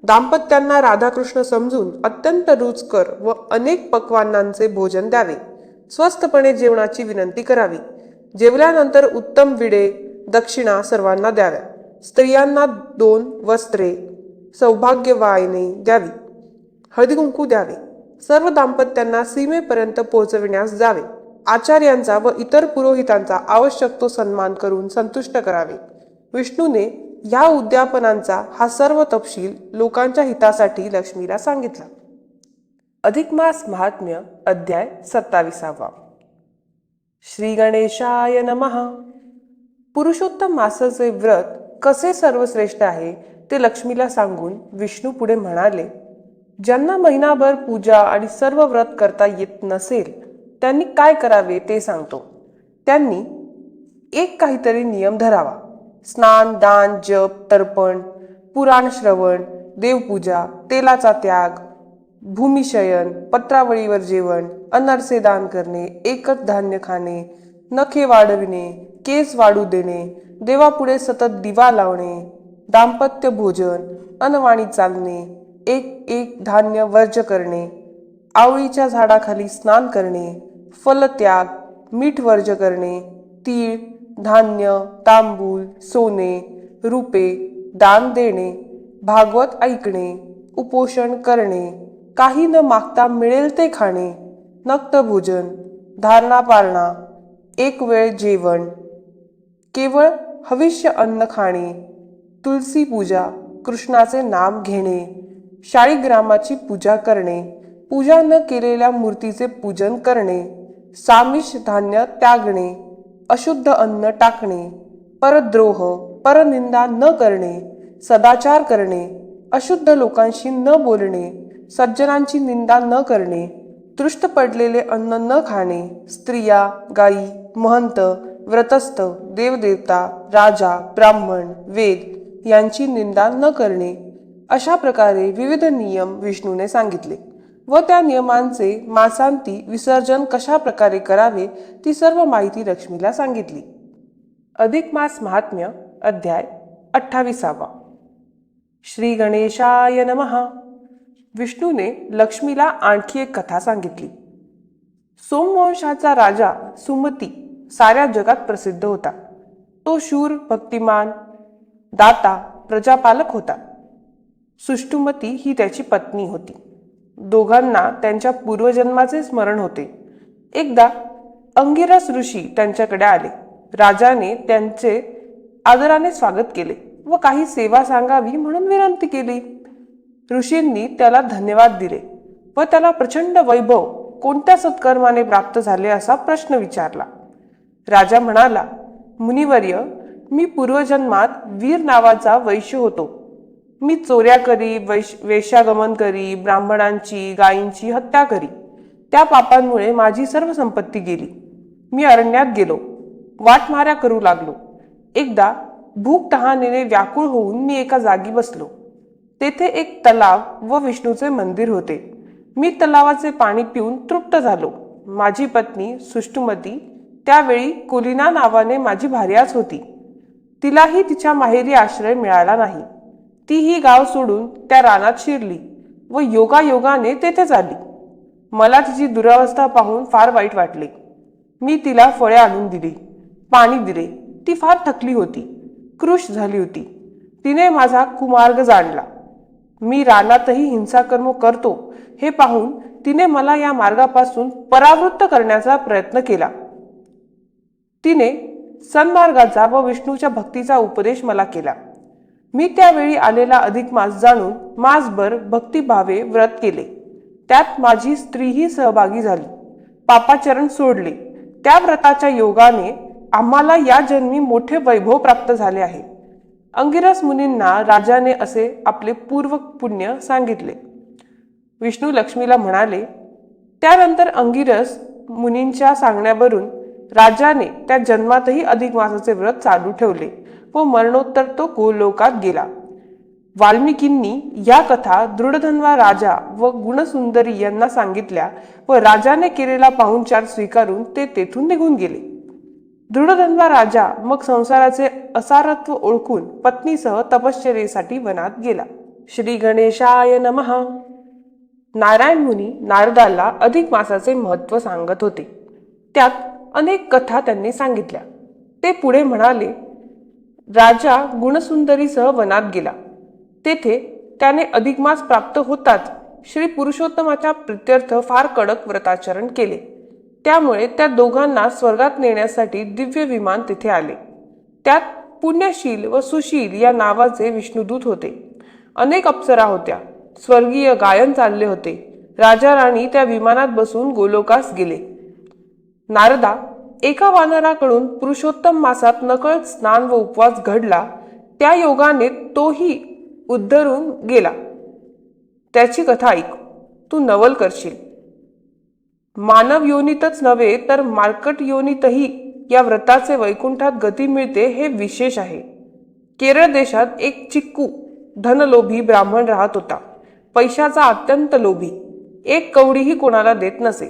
दाम्पत्यांना राधाकृष्ण समजून अत्यंत रुचकर व अनेक पक्वान्नांचे भोजन द्यावे. स्वस्तपणे जेवणाची विनंती करावी. जेवल्यानंतर उत्तम विडे, दक्षिणा सर्वांना द्याव्या. स्त्रियांना 2 वस्त्रे, सौभाग्यवाहिनी द्यावी, हळदीकुंकू द्यावे, सर्व दाम्पत्यांना सीमेपर्यंत पोहोचविण्यास जावे, आचार्यांचा व इतर पुरोहितांचा आवश्यक तो सन्मान करून संतुष्ट करावे. विष्णूने या उद्यापनांचा हा सर्व तपशील लोकांच्या हितासाठी लक्ष्मीला सांगितला. अधिक मास महात्म्य अध्याय 27. श्री गणेशाय नमः. पुरुषोत्तम मासाचे व्रत कसे सर्वश्रेष्ठ आहे ते लक्ष्मीला सांगून विष्णू पुढे म्हणाले, ज्यांना महिनाभर पूजा आणि सर्व व्रत करता येत नसेल त्यांनी काय करावे ते सांगतो. त्यांनी एक काहीतरी नियम धरावा. स्नान, दान, जप, तर्पण, पुराण श्रवण, देवपूजा, तेलाचा त्याग, भूमिशयन, पत्रावळीवर जेवण, अनरसे दान करणे, एकच धान्य खाणे, नखे वाढविणे, केस वाढू देणे, देवापुढे सतत दिवा लावणे, दाम्पत्य भोजन, अनवाणी चालणे, एक धान्य वर्ज करणे, आवळीच्या झाडाखाली स्नान करणे, फलत्याग, मीठ वर्ज करणे, तीळ, धान्य, तांबूल, सोने, रूपे दान देणे, भागवत ऐकणे, उपोषण करणे, काही न मागता मिळेल ते खाणे, नक्त भोजन, धारणा पाळणा, एक वेळ जेवण, केवळ हविष्य अन्न खाणे, तुलसी पूजा, कृष्णाचे नाम घेणे, शाळीग्रामाची पूजा करणे, पूजा न केलेल्या मूर्तीचे पूजन करणे, सामिष धान्य त्यागणे, अशुद्ध अन्न टाकणे, परद्रोह, परनिंदा न करणे, सदाचार करणे, अशुद्ध लोकांशी न बोलणे, सज्जनांची निंदा न करणे, तृष्ट पडलेले अन्न न खाणे, स्त्रिया, गायी, महंत, व्रतस्थ, देवदेवता, राजा, ब्राह्मण, वेद यांची निंदा न करणे, अशा प्रकारे विविध नियम विष्णूने सांगितले व त्या नियमांचे मासांती विसर्जन कशा प्रकारे करावे ती सर्व माहिती लक्ष्मीला सांगितली. अधिक मास महात्म्य अध्याय 28. श्री गणेशाय नमः. विष्णूने लक्ष्मीला आणखी एक कथा सांगितली. सोमवंशाचा राजा सुमती साऱ्या जगात प्रसिद्ध होता. तो शूर, भक्तिमान, दाता, प्रजापालक होता. सुष्टुमती ही त्याची पत्नी होती. दोघांना त्यांच्या पूर्वजन्माचे स्मरण होते. एकदा अंगिरस ऋषी त्यांच्याकडे आले. राजाने त्यांचे आदराने स्वागत केले व काही सेवा सांगावी म्हणून विनंती केली. ऋषींनी त्याला धन्यवाद दिले व त्याला प्रचंड वैभव कोणत्या सत्कर्माने प्राप्त झाले असा प्रश्न विचारला. राजा म्हणाला, मुनिवर्य, मी पूर्वजन्मात वीर नावाचा वैश्य होतो. मी चोऱ्या करी, वेश्यागमन करी, ब्राह्मणांची, गायींची हत्या करी. त्या पापांमुळे माझी सर्व संपत्ती गेली. मी अरण्यात गेलो, वाटमाऱ्या करू लागलो. एकदा भूक तहानेने व्याकुळ होऊन मी एका जागी बसलो. तेथे एक तलाव व विष्णूचे मंदिर होते. मी तलावाचे पाणी पिऊन तृप्त झालो. माझी पत्नी सुष्टुमती त्यावेळी कोलिना नावाने माझी भार्याच होती. तिलाही तिच्या माहेरी आश्रय मिळाला नाही. तीही गाव सोडून त्या रानात शिरली व योगायोगाने तेथेच आली. मला तिची दुरावस्था पाहून फार वाईट वाटले. मी तिला फळे आणून दिली, पाणी दिले. ती फार थकली होती, कृश झाली होती. तिने माझा कुमार्ग जाणला. मी रानातही हिंसाकर्म करतो हे पाहून तिने मला या मार्गापासून परावृत्त करण्याचा प्रयत्न केला. तिने सन्मार्गाचा व विष्णूच्या भक्तीचा उपदेश मला केला. मी त्यावेळी आलेला अधिक मास जाणून मासभर भक्तिभावे व्रत केले. त्यात माझी स्त्रीही सहभागी झाली. पापाचरण सोडले. त्या व्रताच्या योगाने आम्हाला या जन्मी मोठे वैभव प्राप्त झाले आहे. अंगिरस मुनींना राजाने असे आपले पूर्व पुण्य सांगितले. विष्णू लक्ष्मीला म्हणाले. त्यानंतर अंगिरस मुनींच्या सांगण्यावरून राजाने त्या जन्मातही अधिक मासाचे व्रत चालू ठेवले व मरणोत्तर तो गोलोकात गेला. वाल्मिकींनी या कथा दृढधन्वा राजा व गुणसुंदरी यांना सांगितल्या व राजाने केलेला पाहुणचार स्वीकारून ते तेथून निघून गेले. दृढधन्वा राजा मग संसाराचे असारत्व ओळखून पत्नीसह तपश्चर्येसाठी वनात गेला. श्री गणेशाय नमः. नारायण मुनी नारदाला अधिक मासाचे महत्त्व सांगत होते. त्यात अनेक कथा त्यांनी सांगितल्या. ते पुढे म्हणाले, राजा गुणसुंदरीसह वनात गेला. तेथे त्याने अधिक मास प्राप्त होताच श्री पुरुषोत्तमाच्या प्रित्यर्थ फार कडक व्रताचरण केले. त्यामुळे त्या दोघांना स्वर्गात नेण्यासाठी दिव्य विमान तिथे आले. त्यात पुण्यशील व सुशील या नावाचे विष्णुदूत होते. अनेक अप्सरा होत्या. स्वर्गीय गायन चालले होते. राजा राणी त्या विमानात बसून गोलोकास गेले. नारदा एका वानराकडून पुरुषोत्तम मासात नकळत स्नान व उपवास घडला. त्या योगाने तोही उद्धरून गेला. त्याची कथा ऐक, तू नवल करशील. मानव योनीतच नव्हे तर मार्कट योनीतही या व्रताचे वैकुंठात गती मिळते हे विशेष आहे. केरळ देशात एक चिक्कू धनलोभी ब्राह्मण राहत होता. पैशाचा अत्यंत लोभी. एक कवडीही कोणाला देत नसे.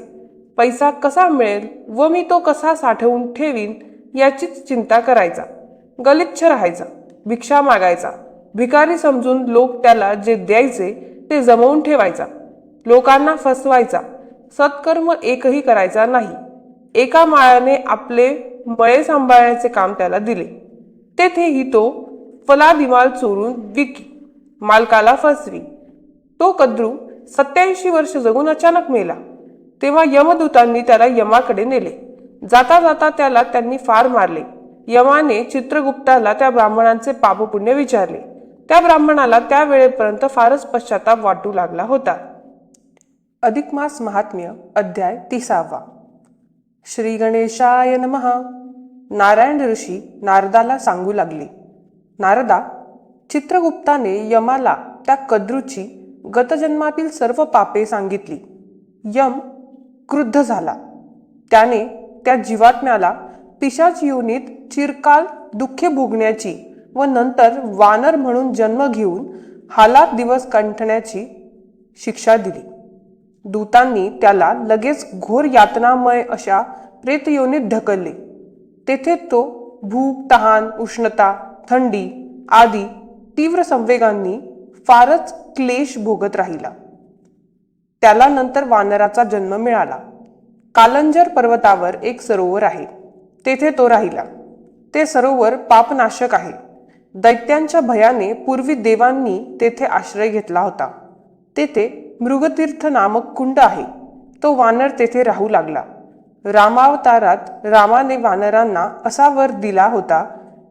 पैसा कसा मिळेल व मी तो कसा साठवून ठेवीन याचीच चिंता करायचा. गलिच्छ राहायचा. भिक्षा मागायचा. भिकारी समजून लोक त्याला जे द्यायचे ते जमवून ठेवायचा. लोकांना फसवायचा. सत्कर्म एकही करायचा नाही. एका माळ्याने आपले मळे सांभाळण्याचे काम त्याला दिले. तेथेही तो फलादिमाल चोरून विकी. मालकाला फसवी. तो कद्रू 87 वर्ष जगून अचानक मेला. तेव्हा यमदूतांनी त्याला यमाकडे नेले. जाता जाता त्याला त्यांनी फार मारले. यमाने चित्रगुप्ताला त्या ब्राह्मणांचे पापपुण्य विचारले. त्या ब्राह्मणाला त्या वेळेपर्यंत फारच पश्चाताप वाटू लागला होता. अधिक मास महात्म्य अध्याय 30. श्री गणेशाय नमः. नारायण ऋषी नारदाला सांगू लागले. नारदा, चित्रगुप्ताने यमाला त्या कद्रूची गतजन्मातील सर्व पापे सांगितली. यम क्रुद्ध झाला. त्याने त्या जीवात्म्याला पिशाच योनीत चिरकाल दुःखे भोगण्याची व नंतर वानर म्हणून जन्म घेऊन हालात दिवस कंठण्याची शिक्षा दिली. दूतांनी त्याला लगेच घोर यातनामय अशा प्रेतयोनीत ढकलले. तेथे तो भूक, तहान, उष्णता, थंडी आदी तीव्र संवेगांनी फारच क्लेश भोगत राहिला. त्याला नंतर वानराचा जन्म मिळाला. कालंजर पर्वतावर एक सरोवर आहे. तेथे तो राहिला. ते सरोवर पापनाशक आहे. दैत्यांच्या भयाने पूर्वी देवांनी तेथे आश्रय घेतला होता. तेथे मृगतीर्थ नामक कुंड आहे. तो वानर तेथे राहू लागला. रामावतारात रामाने वानरांना असा वर दिला होता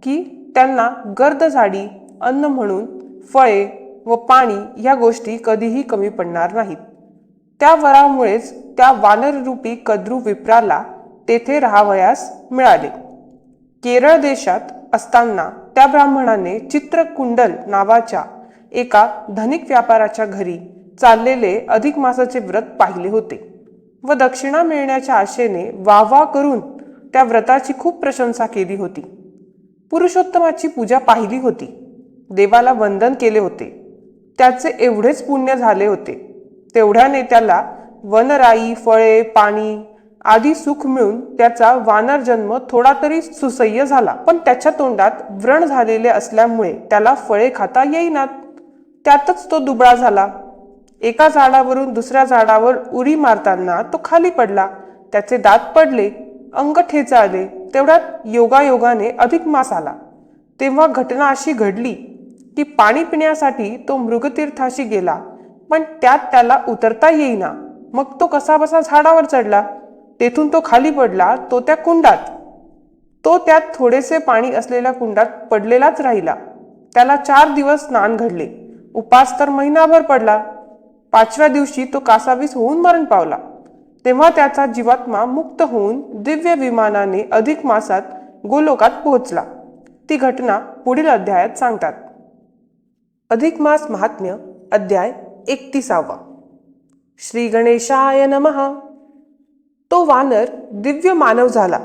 की त्यांना गर्द झाडी, अन्न म्हणून फळे व पाणी या गोष्टी कधीही कमी पडणार नाहीत. त्या वरामुळेच त्या वानररूपी कद्रू विप्राला तेथे राहावयास मिळाले. केरळ देशात असताना त्या ब्राह्मणाने चित्रकुंडल नावाच्या एका धनिक व्यापाराच्या घरी चाललेले अधिक मासाचे व्रत पाहिले होते व दक्षिणा मिळण्याच्या आशेने वाहवा करून त्या व्रताची खूप प्रशंसा केली होती. पुरुषोत्तमाची पूजा पाहिली होती. देवाला वंदन केले होते. त्याचे एवढेच पुण्य झाले होते. तेवढ्याने त्याला वनराई, फळे, पाणी आदी सुख मिळून त्याचा वानर जन्म थोडा तरी सुसह्य झाला. पण त्याच्या तोंडात व्रण झालेले असल्यामुळे त्याला फळे खाता येईनात. त्यातच तो दुबळा झाला. एका झाडावरून दुसऱ्या झाडावर उडी मारताना तो खाली पडला. त्याचे दात पडले. अंग ठेचाळले. तेवढ्यात योगायोगाने अधिक मास आला. तेव्हा घटना अशी घडली की पाणी पिण्यासाठी तो मृगतीर्थाशी गेला. पण त्यात त्याला उतरता येईना. मग तो कसाबसा झाडावर चढला. तेथून तो खाली पडला. तो त्या कुंडात. तो त्यात थोडेसे पाणी असलेल्या कुंडात पडलेलाच राहिला. त्याला 4 दिवस स्नान घडले. उपास तर महिनाभर पडला. 5व्या दिवशी तो कासावीस होऊन मरण पावला. तेव्हा त्याचा जीवात्मा मुक्त होऊन दिव्य विमानाने अधिक मासात गोलोकात पोहोचला. ती घटना पुढील अध्यायात सांगतात. अधिक मास महात्म्य अध्याय 31. श्री गणेशाय नमः. तो वानर दिव्य मानव झाला.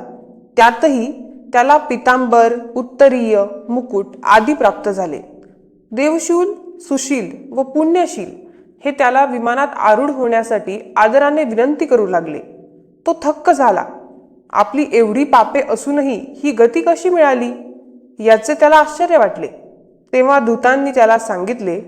त्यातही त्याला पितांबर, उत्तरीय, मुकुट आदी प्राप्त झाले. देवशूल, सुशील व पुण्यशील हे त्याला विमानात आरूढ होण्यासाठी आदराने विनंती करू लागले. तो थक्क झाला. आपली एवढी पापे असूनही ही गती कशी मिळाली याचे त्याला आश्चर्य वाटले. तेव्हा दूतांनी त्याला सांगितले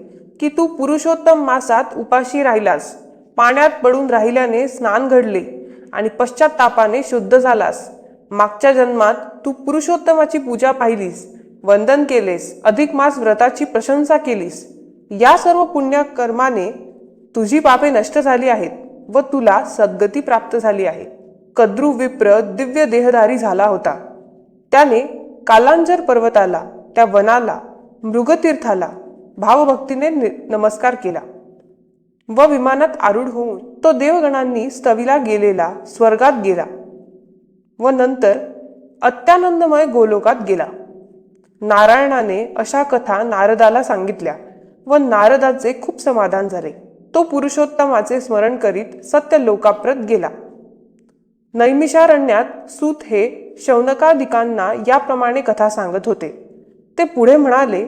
की तू पुरुषोत्तम मासात उपाशी राहिलास, पाण्यात पडून राहिल्याने स्नान घडले आणि पश्चातापाने शुद्ध झालास. मागच्या जन्मात तू पुरुषोत्तमाची पूजा पाहिलीस, वंदन केलेस, अधिक मास व्रताची प्रशंसा केलीस. या सर्व पुण्यकर्माने तुझी पापे नष्ट झाली आहेत व तुला सद्गती प्राप्त झाली आहे. कद्रू विप्र दिव्य देहधारी झाला होता. त्याने कालांजर पर्वताला, त्या वनाला, मृगतीर्थाला भावभक्तीने नमस्कार केला व विमानात आरूढ होऊन तो देवगणांनी स्तविला गेलेला स्वर्गात गेला व नंतर अत्यानंदमय गोलोकात गेला. नारायणाने अशा कथा नारदाला सांगितल्या व नारदाचे खूप समाधान झाले. तो पुरुषोत्तमाचे स्मरण करीत सत्य लोकाप्रत गेला. नैमिषारण्यात सूत हे शौनकादिकांना याप्रमाणे कथा सांगत होते. ते पुढे म्हणाले,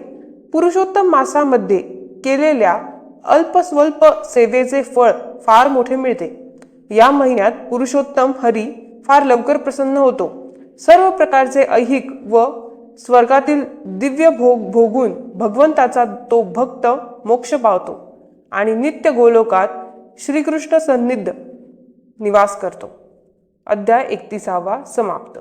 पुरुषोत्तम मासामध्ये केलेल्या अल्पस्वल्प सेवेचे फळ फार मोठे मिळते. या महिन्यात पुरुषोत्तम हरी फार लवकर प्रसन्न होतो. सर्व प्रकारचे ऐहिक व स्वर्गातील दिव्य भोग भोगून भगवंताचा तो भक्त मोक्ष पावतो आणि नित्य गोलोकात श्रीकृष्ण सन्निध निवास करतो. अध्याय 31 समाप्त.